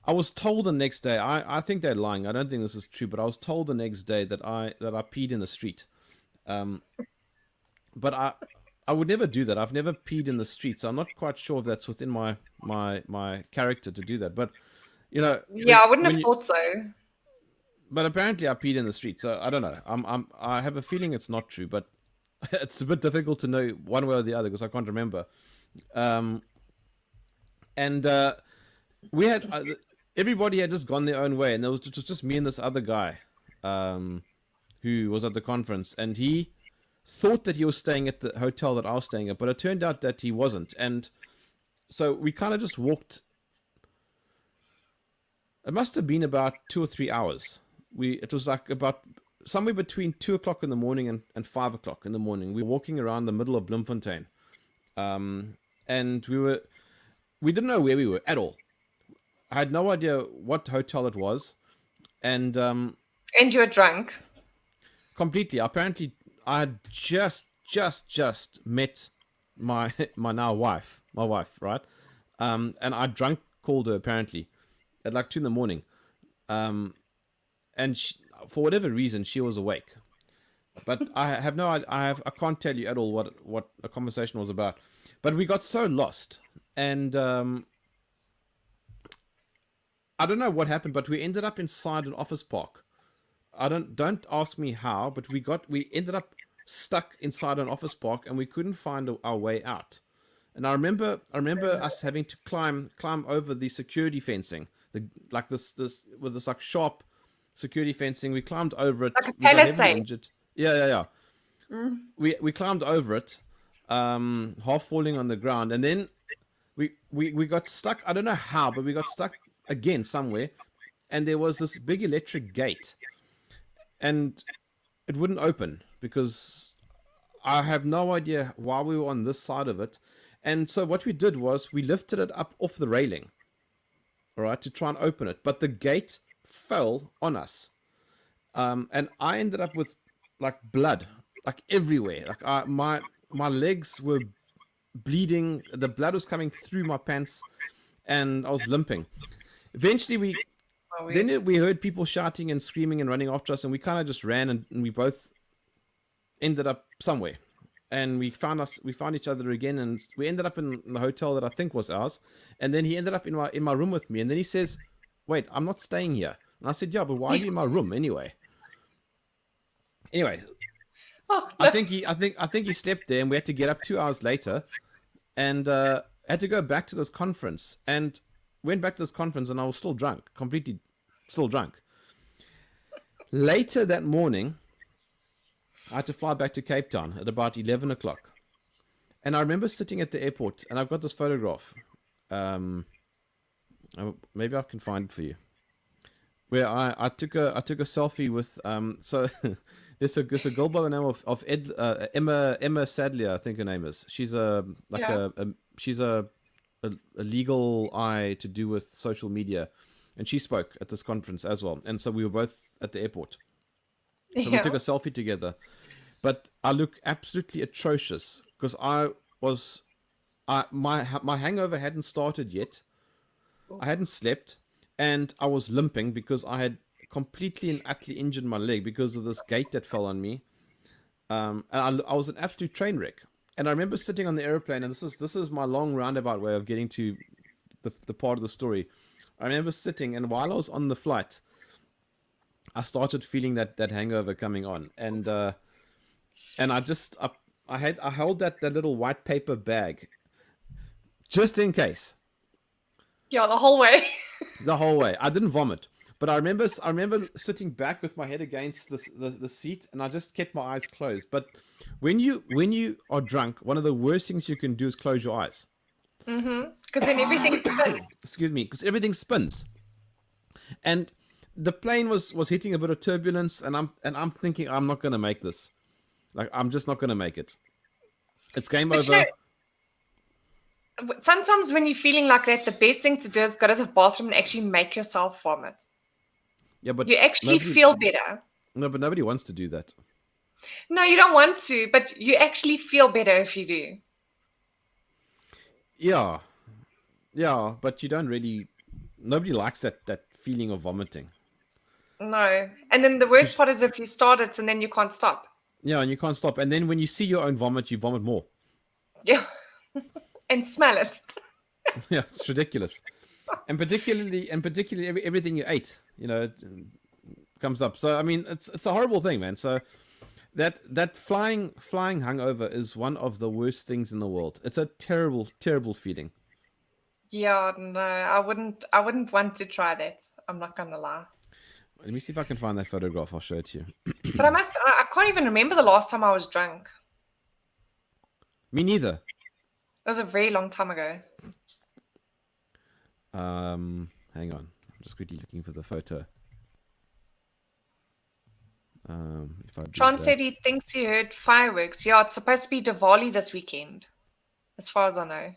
Speaker 2: I was told the next day, I think they're lying. I don't think this is true, but I was told the next day that I peed in the street. But I would never do that. I've never peed in the streets. I'm not quite sure if that's within my character to do that. But
Speaker 1: Yeah, I wouldn't have thought so.
Speaker 2: But apparently I peed in the street, so I don't know. I have a feeling it's not true, but it's a bit difficult to know one way or the other because I can't remember. We had everybody had just gone their own way, and it was just me and this other guy, who was at the conference, and he thought that he was staying at the hotel that I was staying at, but it turned out that he wasn't, and so we kind of just walked. It must have been about 2 or 3 hours. It was like about somewhere between 2 o'clock in the morning and 5 o'clock in the morning. We were walking around the middle of Bloemfontein, and we didn't know where we were at all. I had no idea what hotel it was, and
Speaker 1: you were drunk.
Speaker 2: Completely. Apparently, I had just met my now wife, right? And I drunk called her apparently at like 2 in the morning, and for whatever reason she was awake. But I can't tell you at all what a conversation was about. But we got so lost, and I don't know what happened, but we ended up inside an office park. Don't ask me how, but we ended up stuck inside an office park, and we couldn't find our way out. And I remember us having to climb over the security fencing, with this like sharp security fencing. We climbed over it.
Speaker 1: Like a palisade.
Speaker 2: Yeah. We climbed over it, half falling on the ground, and then we got stuck. I don't know how, but we got stuck again somewhere, and there was this big electric gate, and it wouldn't open because I have no idea why we were on this side of it. And so what we did was we lifted it up off the railing, all right, to try and open it, but the gate fell on us, and I ended up with like blood like everywhere. Like my legs were bleeding, the blood was coming through my pants, and I was limping. Eventually we heard people shouting and screaming and running after us, and we kind of just ran, and we both ended up somewhere, and we found each other again, and we ended up in the hotel that I think was ours. And then he ended up in my room with me, and then he says, "Wait, I'm not staying here." And I said, "Yeah, but why are you in my room anyway?" I think he slept there, and we had to get up 2 hours later, and had to go back to this conference, and went back to this conference, and I was still drunk, completely still drunk. Later that morning, I had to fly back to Cape Town at about 11 o'clock. And I remember sitting at the airport, and I've got this photograph. Maybe I can find it for you. where I took a selfie with so there's a girl by the name of Emma Sadlier, I think her name is. She's
Speaker 1: Yeah.
Speaker 2: she's a legal eye to do with social media, and she spoke at this conference as well. And so we were both at the airport. So we took
Speaker 1: Yeah.
Speaker 2: a selfie together. But I look absolutely atrocious because my hangover hadn't started yet. I hadn't slept, and I was limping because I had completely and utterly injured my leg because of this gate that fell on me. And I was an absolute train wreck. And I remember sitting on the airplane, and this is my long roundabout way of getting to the part of the story. I remember sitting, and while I was on the flight, I started feeling that hangover coming on, and I held that little white paper bag just in case.
Speaker 1: Yeah, the whole way.
Speaker 2: The whole way. I didn't vomit, but I remember sitting back with my head against the seat, and I just kept my eyes closed. But when you are drunk, one of the worst things you can do is close your eyes.
Speaker 1: Because then everything's spins.
Speaker 2: Excuse me, because everything spins, and the plane was hitting a bit of turbulence, and I'm thinking I'm not gonna make this. Like, I'm just not gonna make it. It's game
Speaker 1: But
Speaker 2: over.
Speaker 1: Sometimes when you're feeling like that, the best thing to do is go to the bathroom and actually make yourself vomit.
Speaker 2: Yeah, but
Speaker 1: You actually feel better.
Speaker 2: No, but nobody wants to do that.
Speaker 1: No, you don't want to, but you actually feel better if you do.
Speaker 2: Yeah, but you don't really. Nobody likes that feeling of vomiting.
Speaker 1: No. And then the worst part is if you start it and then you can't stop.
Speaker 2: Yeah, and you can't stop. And then when you see your own vomit, you vomit more.
Speaker 1: Yeah. And smell it.
Speaker 2: Yeah, it's ridiculous. And particularly everything you ate, it comes up. So I mean, it's a horrible thing, man. So that flying hangover is one of the worst things in the world. It's a terrible, terrible feeling.
Speaker 1: Yeah, no, I wouldn't want to try that. I'm not gonna lie.
Speaker 2: Let me see if I can find that photograph. I'll show it to you.
Speaker 1: But I can't even remember the last time I was drunk.
Speaker 2: Me neither.
Speaker 1: It was a very long time ago.
Speaker 2: Hang on. I'm just quickly looking for the photo. If I
Speaker 1: Sean said he thinks he heard fireworks. Yeah, it's supposed to be Diwali this weekend, as far as I know.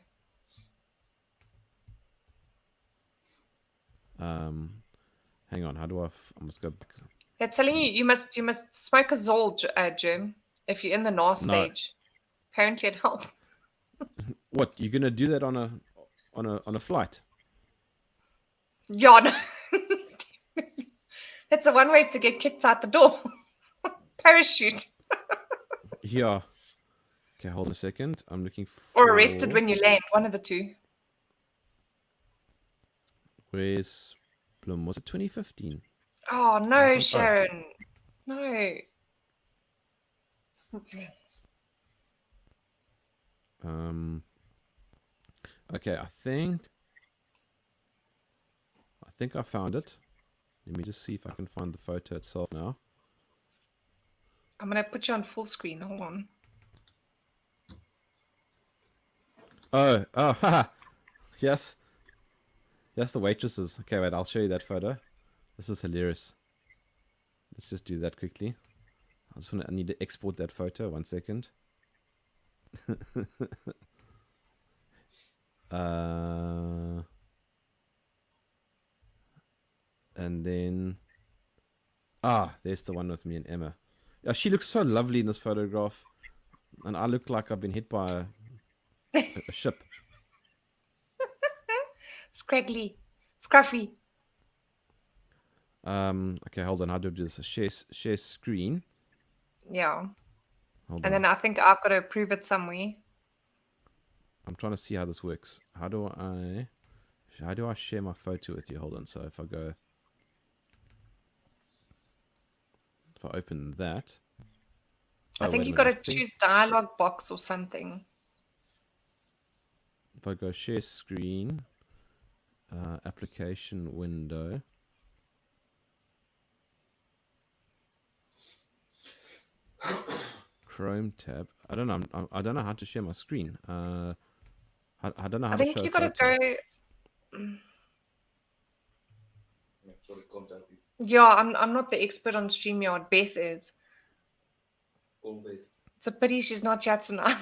Speaker 2: Hang on. How do I must go?
Speaker 1: They're telling you must smoke a Zol, Jerm, if you're in the NAR stage. Apparently it helps.
Speaker 2: What, you're gonna do that on a flight?
Speaker 1: Yeah, no. That's the one way to get kicked out the door. Parachute.
Speaker 2: Yeah. Okay, hold on a second. I'm looking for...
Speaker 1: Or arrested when you land. One of the two.
Speaker 2: Where's Bloem? Was it 2015?
Speaker 1: Oh, no, Sharon. No.
Speaker 2: Okay, I think I found it. Let me just see if I can find the photo itself now.
Speaker 1: I'm going to put you on full screen. Hold on.
Speaker 2: Oh, haha. Yes. Yes, the waitresses. Okay, wait, I'll show you that photo. This is hilarious. Let's just do that quickly. I need to export that photo. 1 second. And then... there's the one with me and Emma. Yeah, she looks so lovely in this photograph. And I look like I've been hit by a ship.
Speaker 1: Scraggly. Scruffy.
Speaker 2: Okay, hold on. How do I do this? Share screen.
Speaker 1: Yeah.
Speaker 2: Hold
Speaker 1: and
Speaker 2: on.
Speaker 1: then I think I've got to approve it somewhere.
Speaker 2: I'm trying to see how this works. How do I share my photo with you? Hold on. So if I open that.
Speaker 1: I think you've got to choose dialog box or something.
Speaker 2: If I go share screen, application window. Chrome tab. I don't know. I don't know how to share my screen. I don't know how to show. I think
Speaker 1: you got to go. Yeah, I'm not the expert on StreamYard. Beth is. It's a pity she's not here tonight.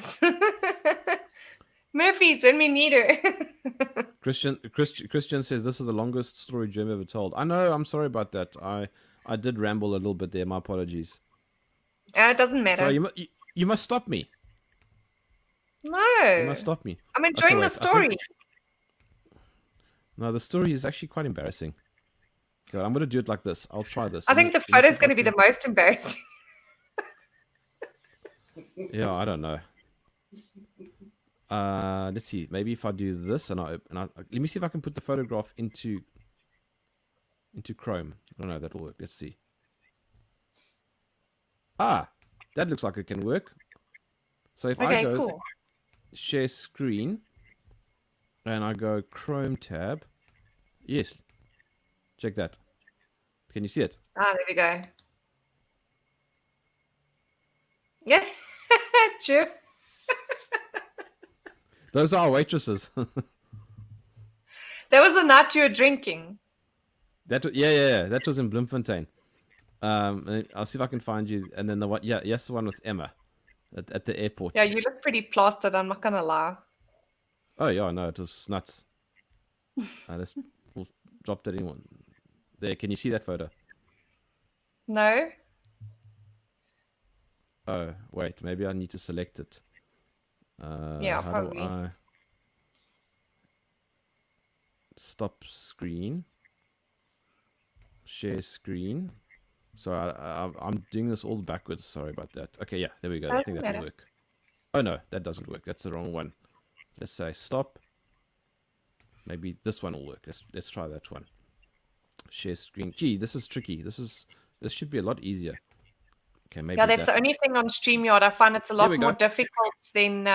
Speaker 1: Murphy's when we need her.
Speaker 2: Christian says this is the longest story Jerm ever told. I know. I'm sorry about that. I did ramble a little bit there. My apologies.
Speaker 1: It doesn't matter.
Speaker 2: So you must stop me.
Speaker 1: No.
Speaker 2: You must stop me.
Speaker 1: I'm enjoying
Speaker 2: Okay,
Speaker 1: the
Speaker 2: wait,
Speaker 1: story.
Speaker 2: No, the story is actually quite embarrassing. Okay, I'm going to do it like this. I'll try this.
Speaker 1: I think the photo is going to be the most embarrassing.
Speaker 2: Yeah, I don't know. Let's see. Maybe if I do this and let me see if I can put the photograph into Chrome. I don't know if that'll work. Let's see. Ah, that looks like it can work. So if I go
Speaker 1: cool.
Speaker 2: share screen and I go Chrome tab, yes, check that. Can you see it?
Speaker 1: Ah, there we go. Yeah, true.
Speaker 2: Those are our waitresses.
Speaker 1: That was the night you were drinking.
Speaker 2: Yeah. That was in Bloemfontein. I'll see if I can find you. And then the one, yes, the one with Emma at the airport.
Speaker 1: Yeah, you look pretty plastered. I'm not gonna lie.
Speaker 2: Oh yeah, no, it was nuts. We'll drop that in one. There, can you see that photo?
Speaker 1: No.
Speaker 2: Oh wait, maybe I need to select it.
Speaker 1: Yeah,
Speaker 2: how
Speaker 1: probably.
Speaker 2: do I stop screen? Share screen. Sorry, I'm doing this all backwards. Sorry about that. Okay, yeah, there we go. I think that will work. Oh no, that doesn't work. That's the wrong one. Let's say stop. Maybe this one will work. Let's try that one. Share screen. Gee, this is tricky. This should be a lot easier. Okay, maybe.
Speaker 1: Yeah, that's the only thing on StreamYard. I find it's a lot more
Speaker 2: go.
Speaker 1: difficult than.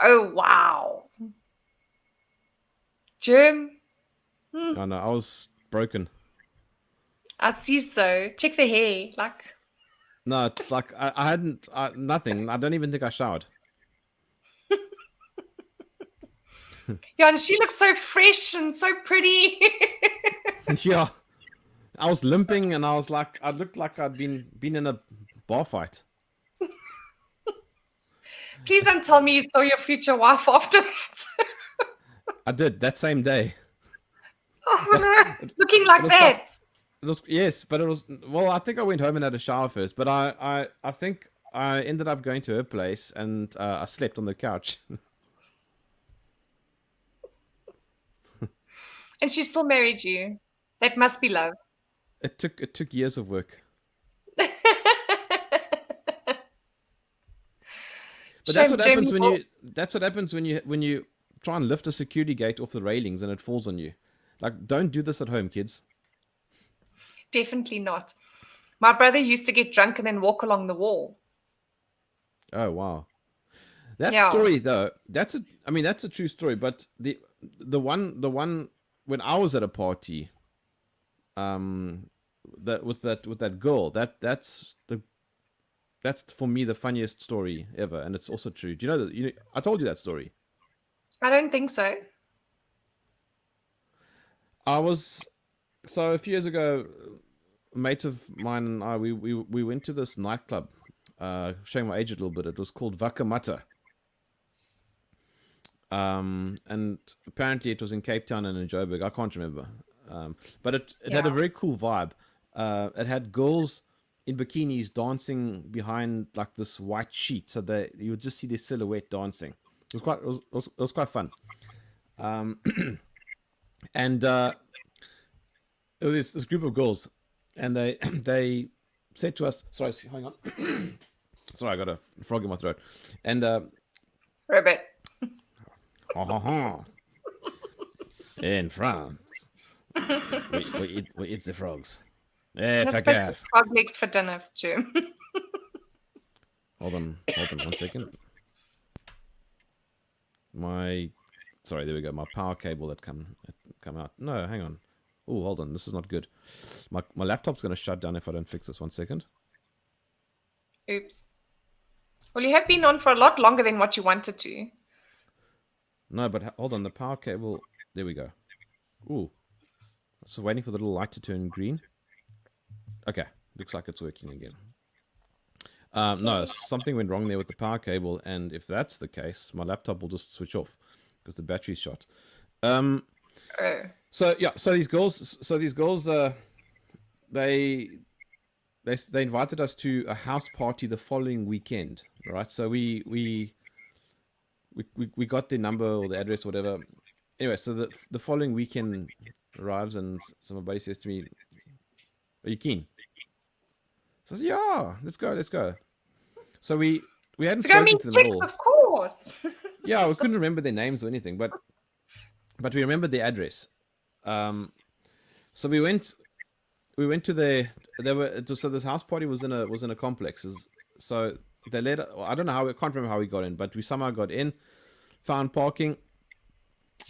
Speaker 1: Oh wow, Jerm.
Speaker 2: Oh no, I was broken.
Speaker 1: I see so. Check the hair, like.
Speaker 2: No, it's like I hadn't nothing. I don't even think I showered.
Speaker 1: Yeah, and she looks so fresh and so pretty.
Speaker 2: Yeah, I was limping and I looked like I'd been in a bar fight.
Speaker 1: Please don't tell me you saw your future wife after that.
Speaker 2: I did that same day.
Speaker 1: Oh no, looking like that.
Speaker 2: Yes, but it was. Well, I think I went home and had a shower first. But I think I ended up going to her place and I slept on the couch.
Speaker 1: And she still married you. That must be love.
Speaker 2: It took years of work. But that's what happens when you try and lift a security gate off the railings and it falls on you. Like, don't do this at home, kids.
Speaker 1: Definitely not. My brother used to get drunk and then walk along the wall.
Speaker 2: Oh wow. That story though, that's a true story, but the one when I was at a party that with that girl, that's for me the funniest story ever, and it's also true. Do you know that I told you that story?
Speaker 1: I don't think so.
Speaker 2: So a few years ago, a mate of mine and I we went to this nightclub, showing my age a little bit. It was called Vakamata. And apparently it was in Cape Town and in Joburg. I can't remember. But it had a very cool vibe. It had girls in bikinis dancing behind like this white sheet, so that you would just see their silhouette dancing. It was quite fun. And there was this group of girls, and they said to us, "Sorry, hang on, sorry, I got a frog in my throat." And
Speaker 1: Rabbit.
Speaker 2: In France, we eat the frogs. Eh,
Speaker 1: Let's
Speaker 2: fuck
Speaker 1: put
Speaker 2: off.
Speaker 1: frog legs for dinner, Jim.
Speaker 2: Hold on 1 second. Sorry, there we go. My power cable had come out. No, hang on. Oh, hold on. This is not good. My laptop's gonna shut down if I don't fix this. 1 second.
Speaker 1: Oops. Well, you have been on for a lot longer than what you wanted to.
Speaker 2: No, but hold on. The power cable. There we go. Ooh. So waiting for the little light to turn green. Okay, looks like it's working again. No, something went wrong there with the power cable, and if that's the case, my laptop will just switch off because the battery's shot. So these girls, they invited us to a house party the following weekend, right? So we got the number or the address or whatever. Anyway, so the following weekend arrives, and somebody says to me, "Are you keen?" So I said, "Yeah, let's go." So we hadn't spoken to them at all.
Speaker 1: Of course.
Speaker 2: Yeah, we couldn't remember their names or anything, but we remembered their address. So we went to so this house party was in a complex. So they I don't know how, I can't remember how we got in, but we somehow got in, found parking,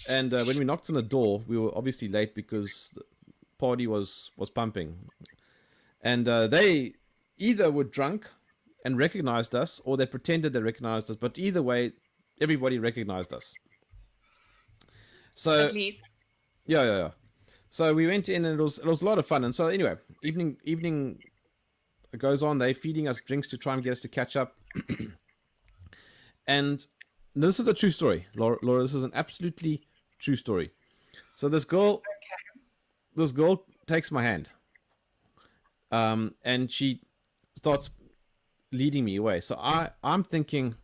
Speaker 2: and when we knocked on the door, we were obviously late because the party was pumping, and they either were drunk and recognized us, or they pretended they recognized us. But either way, everybody recognized us. So
Speaker 1: at least.
Speaker 2: Yeah. So we went in, and it was a lot of fun. And so anyway, evening goes on. They're feeding us drinks to try and get us to catch up. And this is a true story, Laura. This is an absolutely true story. So this girl takes my hand, and she starts leading me away. So I'm thinking,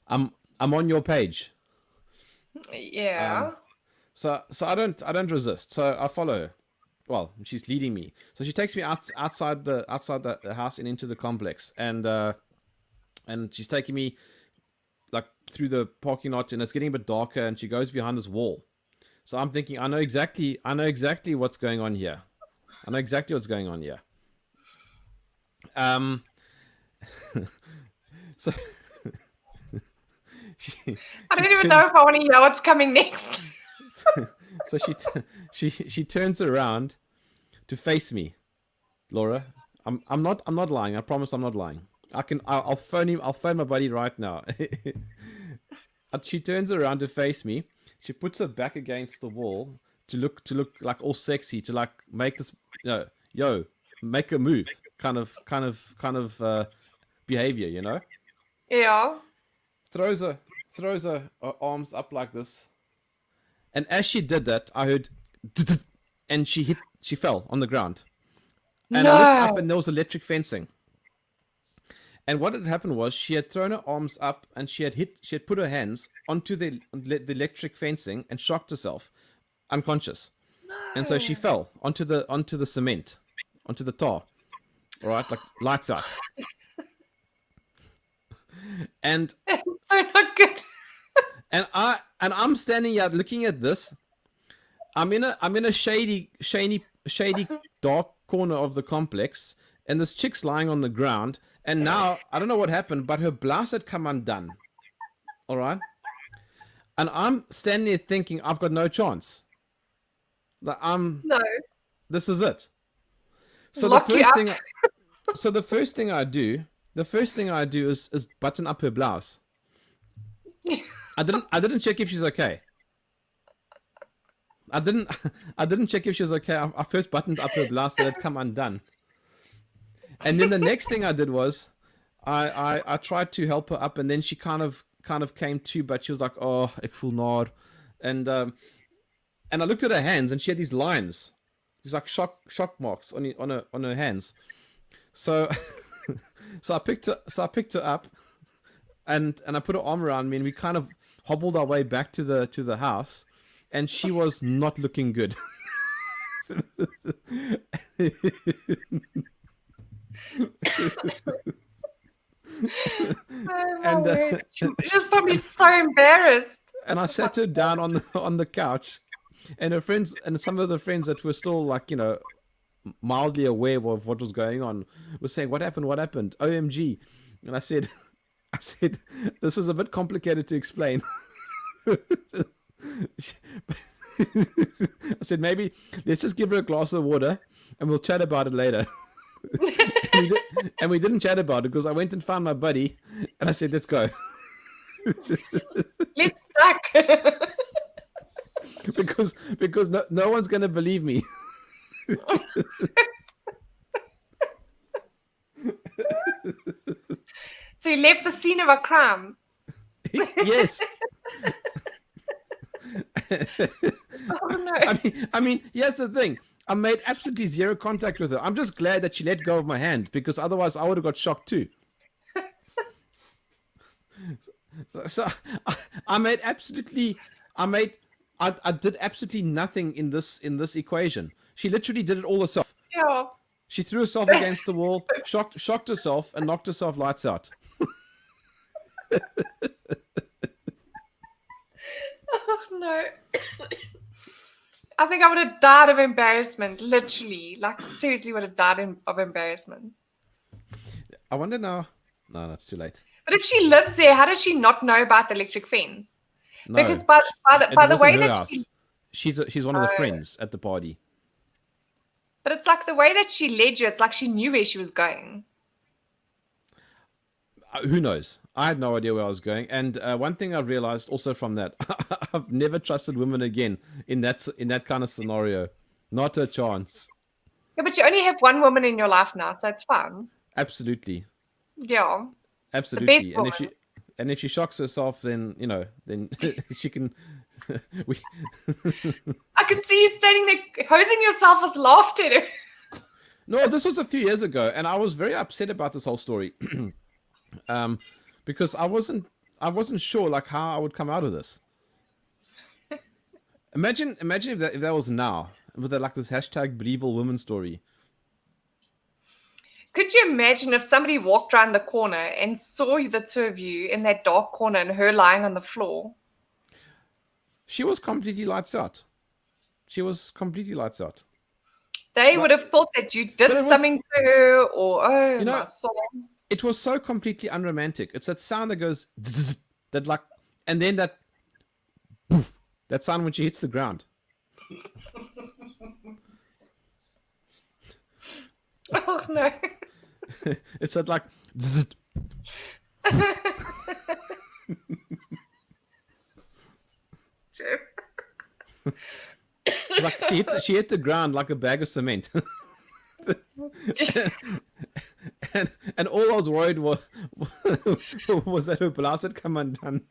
Speaker 2: I'm on your page.
Speaker 1: Yeah.
Speaker 2: So I don't resist. So I follow her. Well, she's leading me. So she takes me outside the house and into the complex, and she's taking me like through the parking lot, and it's getting a bit darker, and she goes behind this wall. So I'm thinking, I know exactly what's going on here. So
Speaker 1: I don't even know if I want to hear what's coming next.
Speaker 2: So she turns around to face me, Laura. I'm not lying. I promise I'm not lying. I'll phone my buddy right now. She turns around to face me. She puts her back against the wall to look like all sexy, to like make this make a move kind of behavior, you know?
Speaker 1: Yeah.
Speaker 2: Throws her arms up like this. And as she did that, I heard and she fell on the ground. And I looked up, and there was electric fencing. And what had happened was she had thrown her arms up, and she had put her hands onto the electric fencing and shocked herself unconscious. No. And so she fell onto the cement, onto the tar. All right, like lights out. And
Speaker 1: so not good.
Speaker 2: and I'm standing here looking at this. I'm in a shady dark corner of the complex, and this chick's lying on the ground. And now I don't know what happened, but her blouse had come undone. All right, and I'm standing there thinking, I've got no chance. Like
Speaker 1: No.
Speaker 2: This is it. So
Speaker 1: Lock
Speaker 2: the first thing I do is button up her blouse. I didn't check if she's okay. I didn't check if she was okay. I first buttoned up her blouse that had come undone. And then the next thing I did was I tried to help her up, and then she kind of came to, but she was like, "Oh, ek voel naar." And I looked at her hands, and she had these lines. These like shock marks on her hands. So I picked her up, and I put her arm around me, and we kind of hobbled our way back to the house, and she was not looking good.
Speaker 1: And she was probably so embarrassed.
Speaker 2: And I sat her down on the couch, and her friends and some of the friends that were still like, you know, mildly aware of what was going on were saying, "What happened? What happened? OMG!" And I said, "This is a bit complicated to explain." I said, "Maybe let's just give her a glass of water, and we'll chat about it later." and we didn't chat about it because I went and found my buddy, and I said, "Let's go."
Speaker 1: Let's back.
Speaker 2: because no one's gonna believe me.
Speaker 1: So you left the scene of a crime.
Speaker 2: Yes.
Speaker 1: Oh no.
Speaker 2: I mean, here's the thing. I made absolutely zero contact with her. I'm just glad that she let go of my hand, because otherwise I would have got shocked too. So I made absolutely, I did absolutely nothing in this equation. She literally did it all herself.
Speaker 1: Yeah.
Speaker 2: She threw herself against the wall, shocked herself, and knocked herself lights out.
Speaker 1: Oh no. I think I would have died of embarrassment, literally. Like, seriously, would have died of embarrassment.
Speaker 2: I wonder now. No, that's too late.
Speaker 1: But if she lives there, how does she not know about the electric fence?
Speaker 2: No,
Speaker 1: Because by the way that
Speaker 2: house. She's one of the friends at the party.
Speaker 1: But it's like the way that she led you. It's like she knew where she was going.
Speaker 2: Who knows? I had no idea where I was going. And one thing I've realized also from that, I've never trusted women again in that kind of scenario. Not a chance.
Speaker 1: Yeah, but you only have one woman in your life now, so it's fine.
Speaker 2: Absolutely.
Speaker 1: Yeah.
Speaker 2: Absolutely.
Speaker 1: The best
Speaker 2: And if she shocks herself, then then she can.
Speaker 1: I can see you standing there hosing yourself with laughter.
Speaker 2: No, this was a few years ago, and I was very upset about this whole story, because I wasn't sure like how I would come out of this. Imagine if that was now with like this hashtag Believe All Women story.
Speaker 1: Could you imagine if somebody walked around the corner and saw the two of you in that dark corner and her lying on the floor?
Speaker 2: She was completely lights out.
Speaker 1: They would have thought that you did something to her, or my soul.
Speaker 2: It was so completely unromantic. It's that sound that goes that like, and then that poof, that sound when she hits the ground.
Speaker 1: Oh no!
Speaker 2: It's that like. Like she hit the ground like a bag of cement. and all I was worried was that her blouse had come undone.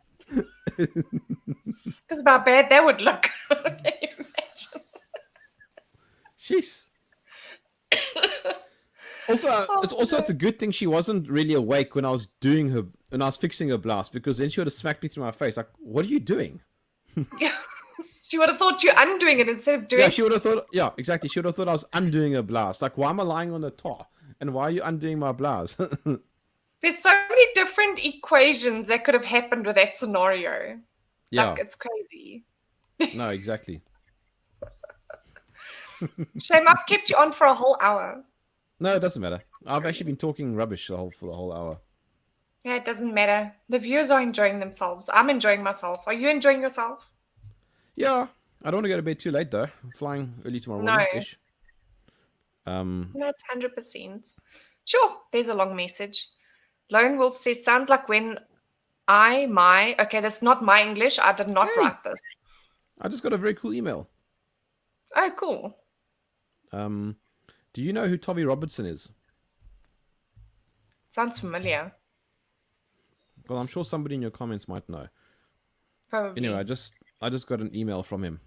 Speaker 1: Because how bad that would look. Can you imagine?
Speaker 2: Jeez. Also, it's a good thing she wasn't really awake when I was fixing her blouse, because then she would have smacked me through my face. Like, what are you doing?
Speaker 1: Yeah. She would have thought you're undoing it instead of doing it.
Speaker 2: Yeah, she would have thought. Yeah, exactly. She would have thought I was undoing her blouse. Like, why am I lying on the tar? And why are you undoing my blouse?
Speaker 1: There's so many different equations that could have happened with that scenario.
Speaker 2: Yeah.
Speaker 1: Like, it's crazy.
Speaker 2: No, exactly.
Speaker 1: Shame, I've kept you on for a whole hour.
Speaker 2: No, it doesn't matter. I've actually been talking rubbish for the whole hour.
Speaker 1: Yeah, it doesn't matter. The viewers are enjoying themselves. I'm enjoying myself. Are you enjoying yourself?
Speaker 2: Yeah. I don't want to go to bed too late, though. I'm flying early tomorrow morning-ish.
Speaker 1: No, it's 100%. Sure, there's a long message. Lone Wolf says, sounds like when okay, that's not my English. I did not write this.
Speaker 2: I just got a very cool email.
Speaker 1: Oh, cool.
Speaker 2: Do you know who Tommy Robertson is?
Speaker 1: Sounds familiar.
Speaker 2: Well, I'm sure somebody in your comments might know.
Speaker 1: Probably.
Speaker 2: Anyway, I just got an email from him.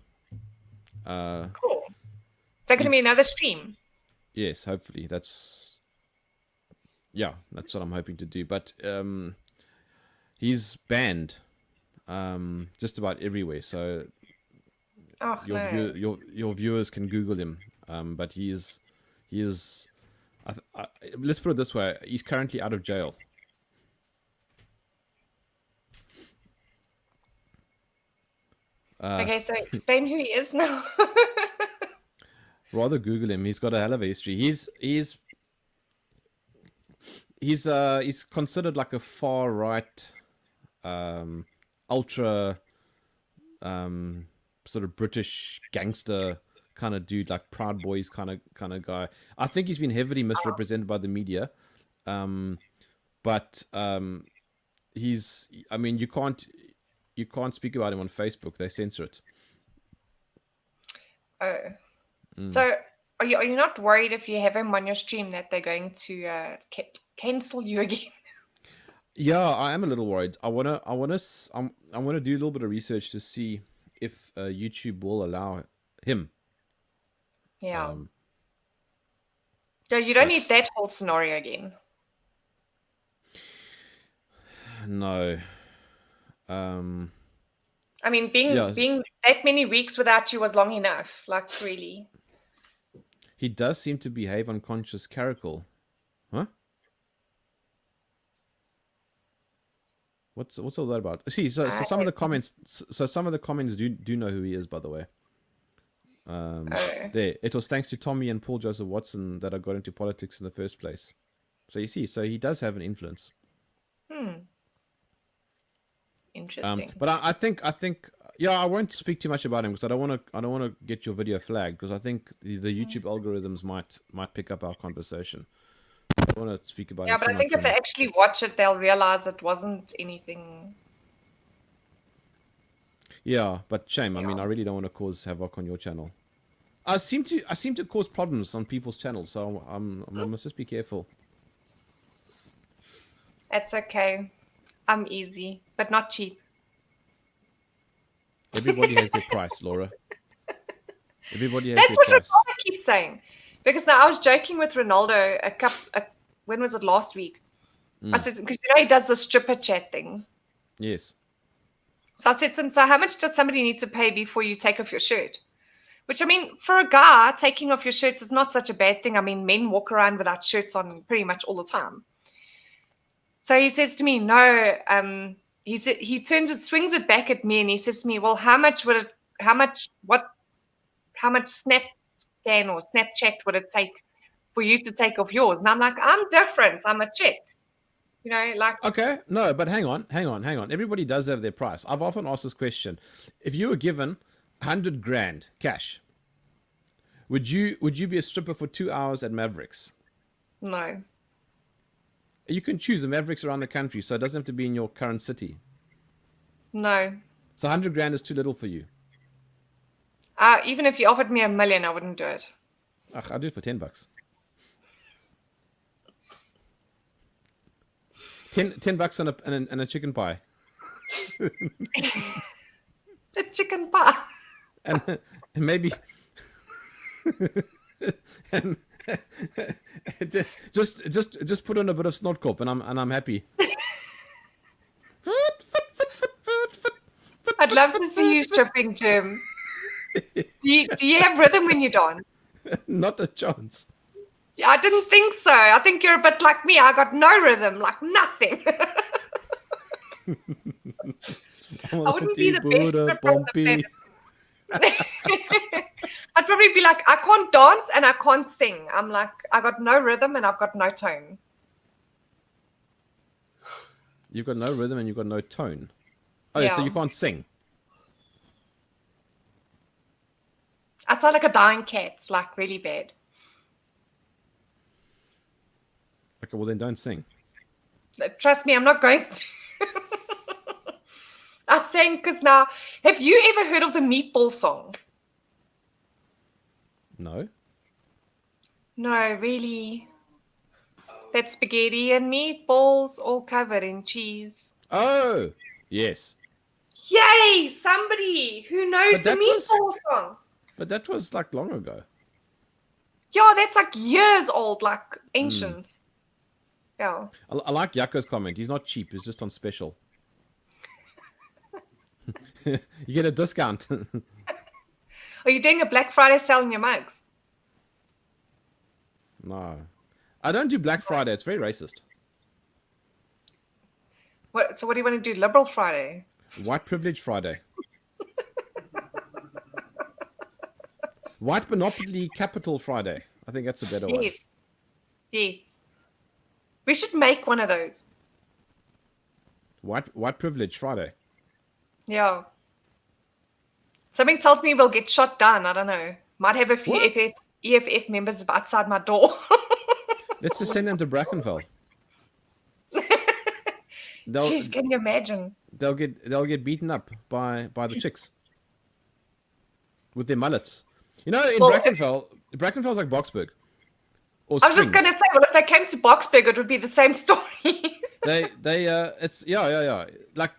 Speaker 1: Cool. Is that going to be another stream?
Speaker 2: Yes, hopefully. That's what I'm hoping to do. But he's banned just about everywhere. So your viewers can Google him. But he is. Let's put it this way: he's currently out of jail.
Speaker 1: Okay, so explain who he is now.
Speaker 2: Rather Google him. He's got a hell of a history. He's considered like a far right, ultra, sort of British gangster kind of dude, like Proud Boys kind of guy. I think he's been heavily misrepresented by the media, but he's. I mean, you can't speak about him on Facebook. They censor it.
Speaker 1: Oh.
Speaker 2: Mm.
Speaker 1: So are you not worried if you have him on your stream that they're going to cancel you again?
Speaker 2: Yeah, I am a little worried. I wanna do a little bit of research to see if YouTube will allow him.
Speaker 1: Yeah.
Speaker 2: Um,
Speaker 1: So you don't
Speaker 2: but
Speaker 1: need that whole scenario again.
Speaker 2: no. Um,
Speaker 1: I mean,
Speaker 2: yeah,
Speaker 1: being that many weeks without you was long enough. Like really.
Speaker 2: he does seem to behave unconscious caracal. Huh? What's all that about? See, so some of the comments, some of the comments do know who he is, by the way.
Speaker 1: Oh.
Speaker 2: There, it was thanks to Tommy and Paul Joseph Watson that I got into politics in the first place. So you see, so he does have an influence.
Speaker 1: Interesting.
Speaker 2: But I think, yeah, I won't speak too much about him because I don't want to get your video flagged because I think the YouTube algorithms might pick up our conversation. I don't want to speak about
Speaker 1: Yeah,
Speaker 2: him
Speaker 1: but
Speaker 2: too
Speaker 1: I
Speaker 2: much.
Speaker 1: think if they actually watch it, they'll realize it wasn't anything.
Speaker 2: Yeah, but shame. I mean,
Speaker 1: Yeah.
Speaker 2: I really don't want to cause havoc on your channel. I seem to cause problems on people's channels, so I must just be careful.
Speaker 1: That's okay. I'm easy, but not cheap.
Speaker 2: Everybody has their price, Laura. Everybody has
Speaker 1: That's
Speaker 2: their
Speaker 1: what
Speaker 2: price.
Speaker 1: Ronaldo keeps saying. Because now I was joking with Ronaldo when was it last week? I said, because you know he does the stripper chat thing.
Speaker 2: Yes.
Speaker 1: So I said to him, so how much does somebody need to pay before you take off your shirt? Which I mean, for a guy, taking off your shirts is not such a bad thing. I mean, men walk around without shirts on pretty much all the time. So he says to me, no, he swings it back at me and he says to me, well, how much snap scan or Snapchat would it take for you to take off yours? And I'm like, I'm different. I'm a chick. You know, like.
Speaker 2: Okay, no, but hang on. Everybody does have their price. I've often asked this question: if you were given 100 grand cash, would you be a stripper for 2 hours at Mavericks?
Speaker 1: No.
Speaker 2: You can choose the Mavericks around the country, so it doesn't have to be in your current city.
Speaker 1: No.
Speaker 2: So 100 grand is too little for you.
Speaker 1: Even if you offered me $1 million, I wouldn't do it.
Speaker 2: I'll do it for $10. $10 and a chicken pie.
Speaker 1: The chicken pie.
Speaker 2: And maybe and just put on a bit of snortkop and I'm happy.
Speaker 1: I'd love to see you stripping, Jim. Do you have rhythm when you dance?
Speaker 2: Not a chance.
Speaker 1: Yeah, I didn't think so. I think you're a bit like me. I got no rhythm, like nothing. I wouldn't be the best stripper on the planet. I'd probably be like, I can't dance and I can't sing. I'm like, I got no rhythm and I've got no tone.
Speaker 2: You've got no rhythm and you've got no tone. Oh,
Speaker 1: Yeah.
Speaker 2: so you can't sing.
Speaker 1: I sound like a dying cat. It's like really bad.
Speaker 2: Okay, well then don't sing.
Speaker 1: Trust me, I'm not going to. I sang because now, have you ever heard of the meatball song?
Speaker 2: No.
Speaker 1: No, really. That's spaghetti and meatballs all covered in cheese.
Speaker 2: Oh, yes.
Speaker 1: Yay! Somebody who knows
Speaker 2: But
Speaker 1: the
Speaker 2: that was-
Speaker 1: meatball song.
Speaker 2: But that was like long ago.
Speaker 1: Yeah, that's like years old, like ancient. Yeah.
Speaker 2: I like Jaco's comment. He's not cheap. He's just on special. You get a discount.
Speaker 1: Are you doing a Black Friday sale in your mugs?
Speaker 2: No. I don't do Black Friday. It's very racist.
Speaker 1: So what do you want to do? Liberal Friday?
Speaker 2: White Privilege Friday. White Monopoly Capital Friday. I think that's a better one.
Speaker 1: Yes. Yes. We should make one of those.
Speaker 2: White Privilege Friday.
Speaker 1: Yeah. Something tells me we'll get shot down. I don't know. Might have a few
Speaker 2: What?
Speaker 1: EFF members outside my door.
Speaker 2: Let's just send them to Brackenfell.
Speaker 1: Jeez, can you imagine?
Speaker 2: They'll get beaten up by the chicks with their mullets. You know, in
Speaker 1: Well,
Speaker 2: Brackenfell's like Boksburg. Or
Speaker 1: I was just
Speaker 2: Springs.
Speaker 1: going to say, well, if they came to Boksburg, it would be the same story.
Speaker 2: It's yeah. Like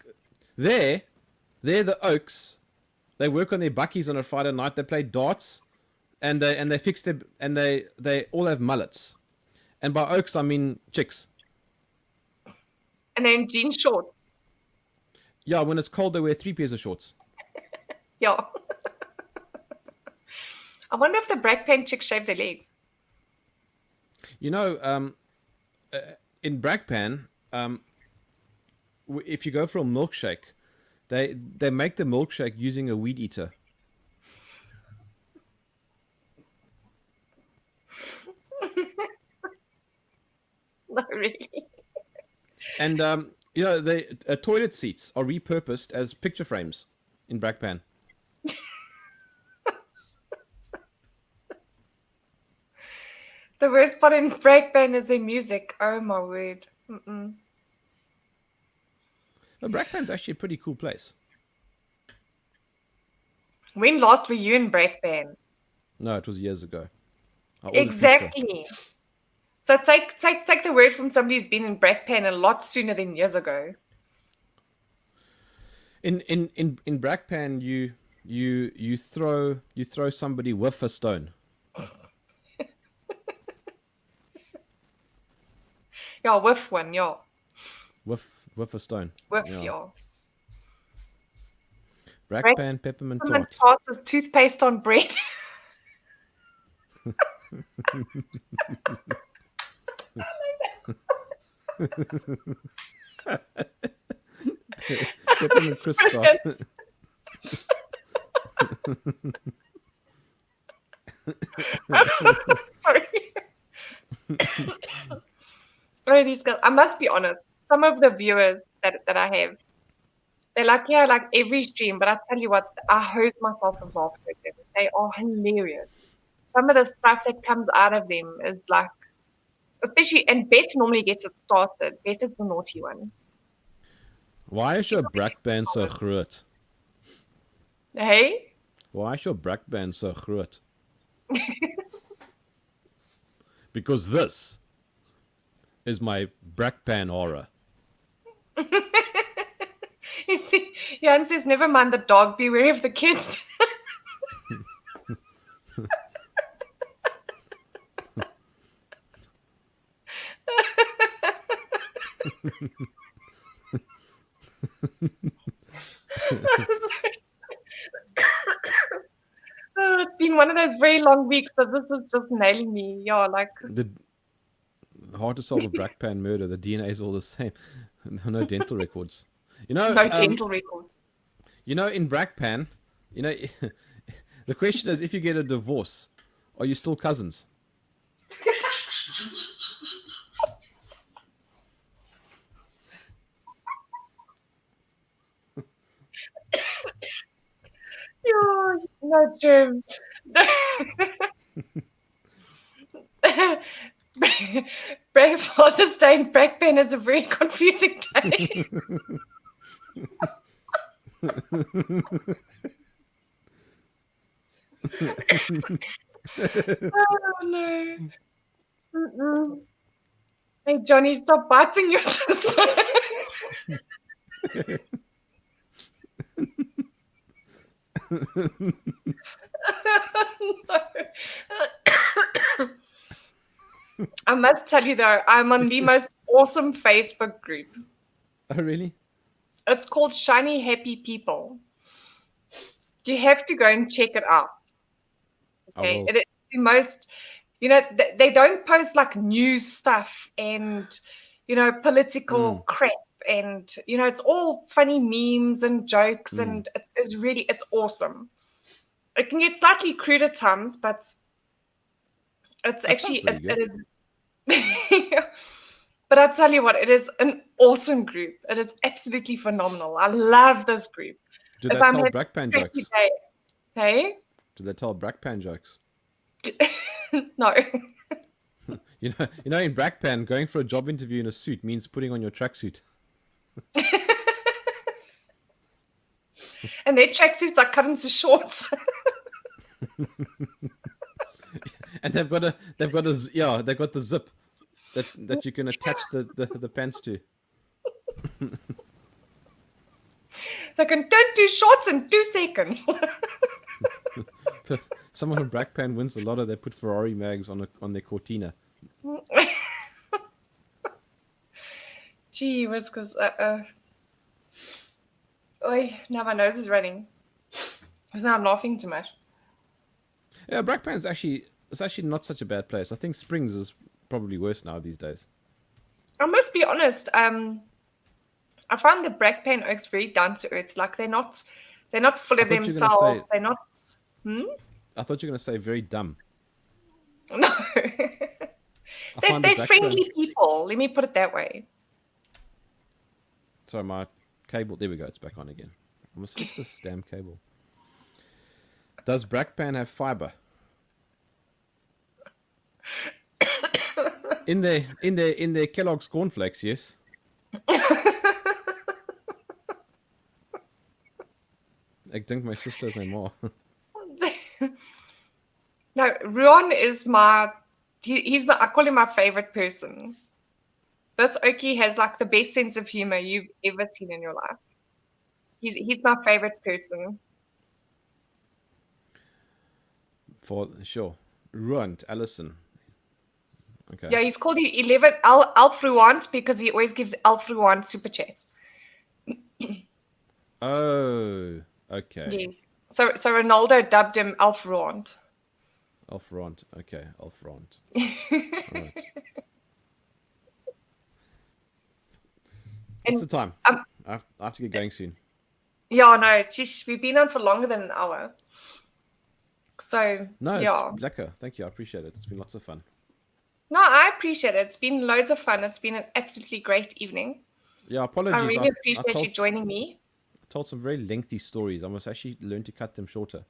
Speaker 2: they're the Oaks. They work on their buckies on a Friday night. They play darts, and they fix their and they all have mullets. And by Oaks, I mean chicks.
Speaker 1: And then jean shorts.
Speaker 2: Yeah, when it's cold, they wear 3 pairs of shorts.
Speaker 1: Yeah. I wonder if the Brakpan chicks shave their legs.
Speaker 2: You know, in Brakpan, if you go for a milkshake, they make the milkshake using a weed eater.
Speaker 1: No, really.
Speaker 2: And you know, the toilet seats are repurposed as picture frames in Brakpan.
Speaker 1: The worst part in Brakpan is their music. Oh my word. Mm-mm.
Speaker 2: But Brakpan's actually a pretty cool place.
Speaker 1: When last were you in Brakpan?
Speaker 2: No, it was years ago. I ordered pizza.
Speaker 1: Exactly. So take the word from somebody who's been in Brakpan a lot sooner than years ago.
Speaker 2: In Brakpan, you throw somebody with a stone.
Speaker 1: Yeah, with one, yeah.
Speaker 2: With a stone.
Speaker 1: With,
Speaker 2: Yeah.
Speaker 1: yeah.
Speaker 2: Brakpan peppermint
Speaker 1: Peppermint
Speaker 2: tart.
Speaker 1: tart is toothpaste on bread.
Speaker 2: Peppermint crisp tart.
Speaker 1: Sorry. Oh, these guys. I must be honest. Some of the viewers that I have, they're like, yeah, like every stream, but I tell you what, I hose myself with laughter at them. They are hilarious. Some of the stuff that comes out of them is like, especially, and Beth normally gets it started. Beth is the naughty one.
Speaker 2: Why is your Brakpan so groot?
Speaker 1: Hey?
Speaker 2: Why is your Brakpan so groot? Because this is my Brakpan aura.
Speaker 1: You see, Jan says, never mind the dog, beware of the kids. Oh, it's been one of those very long weeks, so this is just nailing me. Yeah, like
Speaker 2: Hard to solve a Brakpan murder. The DNA is all the same. No dental records. You know,
Speaker 1: no dental records.
Speaker 2: You know, in Brakpan, you know, the question is, if you get a divorce, are you still cousins?
Speaker 1: Yeah, no, Jerm. Father's Day in Brakpan is a very confusing day. Oh no. Mm-mm. Hey Johnny, stop biting your sister. No. I must tell you though, I'm on the most awesome Facebook group.
Speaker 2: Oh, really?
Speaker 1: It's called Shiny Happy People. You have to go and check it out. Okay, it is the most, you know, they don't post like news stuff and, you know, political crap, and, you know, it's all funny memes and jokes, and it's really, it's awesome. It can get slightly crude at times, but it's
Speaker 2: That
Speaker 1: actually,
Speaker 2: sounds pretty
Speaker 1: it is. But I tell you what, it is an awesome group. It is absolutely phenomenal. I love this group.
Speaker 2: Do they tell Brakpan jokes?
Speaker 1: Hey?
Speaker 2: Do they tell Brakpan jokes?
Speaker 1: No.
Speaker 2: You know, in Brakpan, going for a job interview in a suit means putting on your tracksuit.
Speaker 1: And their tracksuits are cut into shorts.
Speaker 2: And they've got the zip that you can attach the pants to.
Speaker 1: They can turn 2 shorts in 2 seconds.
Speaker 2: Someone from Brackpan wins a lot of. They put Ferrari mags on their Cortina.
Speaker 1: Gee whiskers. Oi, now my nose is running. Because now I'm laughing too much.
Speaker 2: Yeah, Brackpan is actually not such a bad place. I think Springs is probably worse now these days.
Speaker 1: I must be honest. I find the Brackpan Oaks very down to earth. Like they're not full of themselves. They're not.
Speaker 2: I thought you were gonna say very dumb.
Speaker 1: No. They're friendly people. Let me put it that way.
Speaker 2: Sorry, my cable. There we go. It's back on again. I must fix this damn cable. Does Brackpan have fiber? In their Kellogg's cornflakes, yes. I think my sister's my mom.
Speaker 1: No, Ruan is I call him my favorite person. This Okie has like the best sense of humor you've ever seen in your life. He's my favorite person.
Speaker 2: For sure. Ruant, Allison. Okay.
Speaker 1: Yeah, he's called 11 Alf Ruant because he always gives Alf Ruant super chats.
Speaker 2: Oh, okay.
Speaker 1: Yes. So Ronaldo dubbed him Alf Ruant.
Speaker 2: Alf Ruant. Okay, Alf Ruant. Right. What's the time? I have to get going soon.
Speaker 1: Yeah, no, we've been on for longer than an hour. So,
Speaker 2: no,
Speaker 1: yeah.
Speaker 2: It's lekker. Thank you. I appreciate it. It's been lots of fun.
Speaker 1: No, I appreciate it. It's been loads of fun. It's been an absolutely great evening.
Speaker 2: Yeah, apologies.
Speaker 1: I really appreciate you joining me.
Speaker 2: I told some very lengthy stories. I must actually learn to cut them shorter.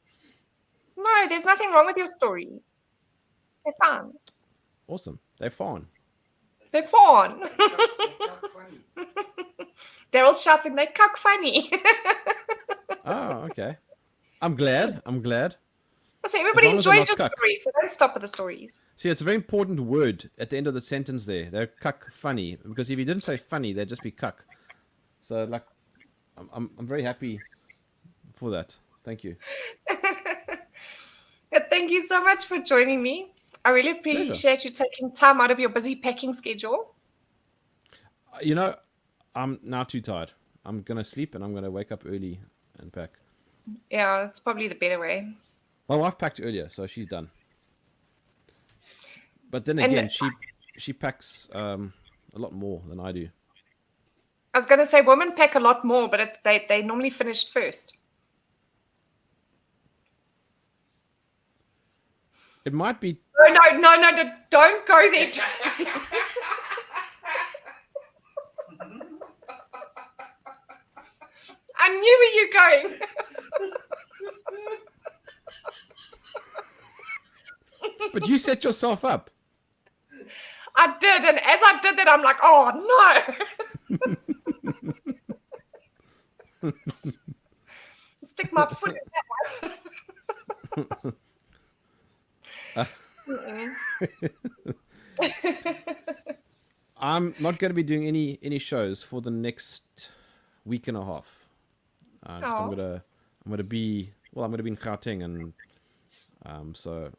Speaker 1: No, there's nothing wrong with your stories. They're fun.
Speaker 2: Awesome. They're fun.
Speaker 1: They're fun. Daryl's shouting, they cuck funny.
Speaker 2: Oh, okay. I'm glad.
Speaker 1: So everybody enjoys your stories, so don't stop with the stories.
Speaker 2: See, it's a very important word at the end of the sentence there. They're cuck funny. Because if you didn't say funny, they'd just be cuck. So, like, I'm very happy for that. Thank you.
Speaker 1: Thank you so much for joining me. I really appreciate you taking time out of your busy packing schedule.
Speaker 2: You know, I'm now too tired. I'm going to sleep and I'm going to wake up early and pack.
Speaker 1: Yeah, that's probably the better way.
Speaker 2: My wife packed earlier, so she's done. But then again, she packs a lot more than I do.
Speaker 1: I was going to say women pack a lot more, but they normally finish first.
Speaker 2: It might be...
Speaker 1: No, don't go there. I knew where you're going.
Speaker 2: But you set yourself up.
Speaker 1: I did, and as I did that, I'm like, oh no. Stick my foot in that one.
Speaker 2: I'm not going to be doing any shows for the next week and a half. I'm gonna be in Gauteng, and so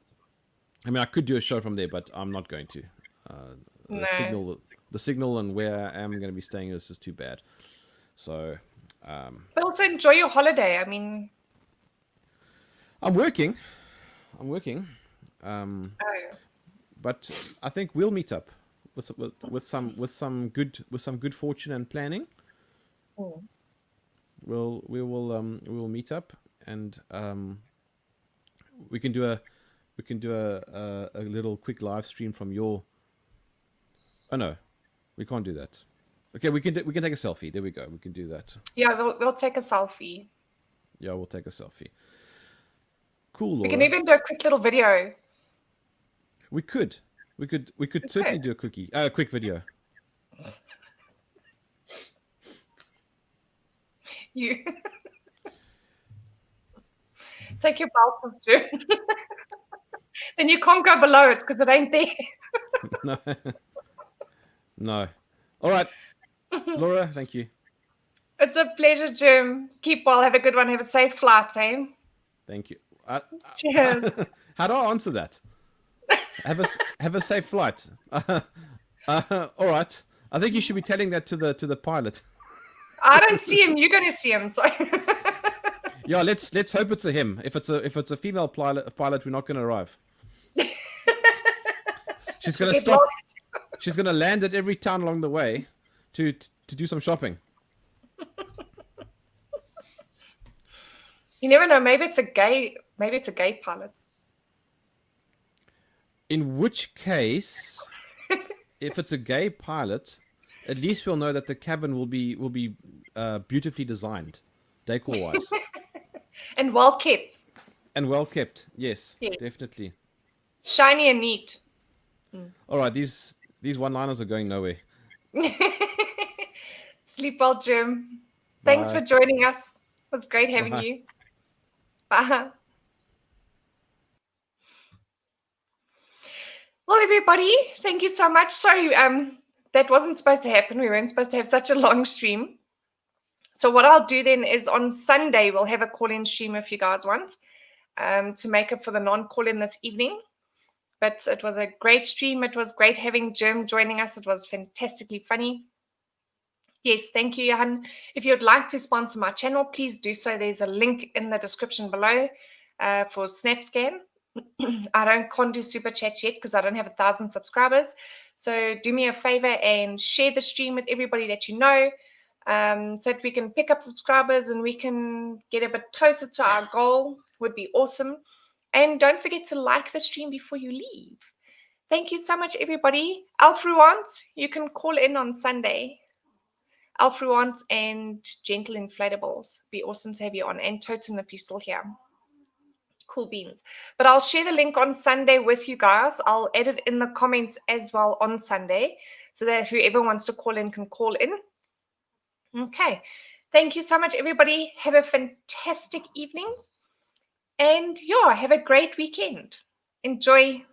Speaker 2: I mean I could do a show from there, but I'm not going to. The signal and where I am going to be staying is just too bad. So,
Speaker 1: but also enjoy your holiday. I mean,
Speaker 2: I'm working. But I think we'll meet up with some good fortune and planning.
Speaker 1: Oh.
Speaker 2: We will meet up, and we can do a little quick live stream from your. Oh no, we can't do that. Okay, we can take a selfie. There we go. We can do that.
Speaker 1: Yeah, we'll take a selfie.
Speaker 2: Yeah, we'll take a selfie. Cool. Laura.
Speaker 1: We can even do a quick little video.
Speaker 2: We could certainly do a quick video.
Speaker 1: Take your belt off, Jim. Then you can't go below it because it ain't there.
Speaker 2: No. No. All right. Laura, thank you.
Speaker 1: It's a pleasure, Jim. Keep well. Have a good one. Have a safe flight, eh?
Speaker 2: Thank you.
Speaker 1: Cheers.
Speaker 2: How do I answer that? Have a safe flight. All right. I think you should be telling that to the pilot.
Speaker 1: I don't see him. You're going to see him. So.
Speaker 2: Yeah, let's hope it's a him. If it's a female pilot, we're not going to arrive. She's going to stop.
Speaker 1: Lost.
Speaker 2: She's going to land at every town along the way to do some shopping.
Speaker 1: You never know. Maybe it's a gay pilot.
Speaker 2: In which case, if it's a gay pilot, at least we'll know that the cabin will be beautifully designed, decor-wise,
Speaker 1: and well kept.
Speaker 2: and well kept. Yes,
Speaker 1: Yeah.
Speaker 2: definitely.
Speaker 1: Shiny and neat.
Speaker 2: All right, these one-liners are going nowhere.
Speaker 1: Sleep well, Jim. Thanks
Speaker 2: Bye.
Speaker 1: for joining us. It was great having
Speaker 2: Bye.
Speaker 1: you. Bye. Well, everybody, thank you so much. Sorry, that wasn't supposed to happen. We weren't supposed to have such a long stream. So what I'll do then is on Sunday, we'll have a call-in stream if you guys want, to make up for the non-call-in this evening. But it was a great stream. It was great having Jerm joining us. It was fantastically funny. Yes, thank you, Johan. If you'd like to sponsor my channel, please do so. There's a link in the description below for SnapScan. I can't do super chats yet because I don't have 1,000 subscribers. So do me a favor and share the stream with everybody that you know, so that we can pick up subscribers and we can get a bit closer to our goal. Would be awesome. And don't forget to like the stream before you leave. Thank you so much, everybody. Alfruant, you can call in on Sunday. Alfruant and Gentle Inflatables. Be awesome to have you on. And Toten if you're still here. Cool beans. But I'll share the link on Sunday with you guys. I'll add it in the comments as well on Sunday so that whoever wants to call in can call in. Okay. Thank you so much, everybody. Have a fantastic evening. And yeah, have a great weekend. Enjoy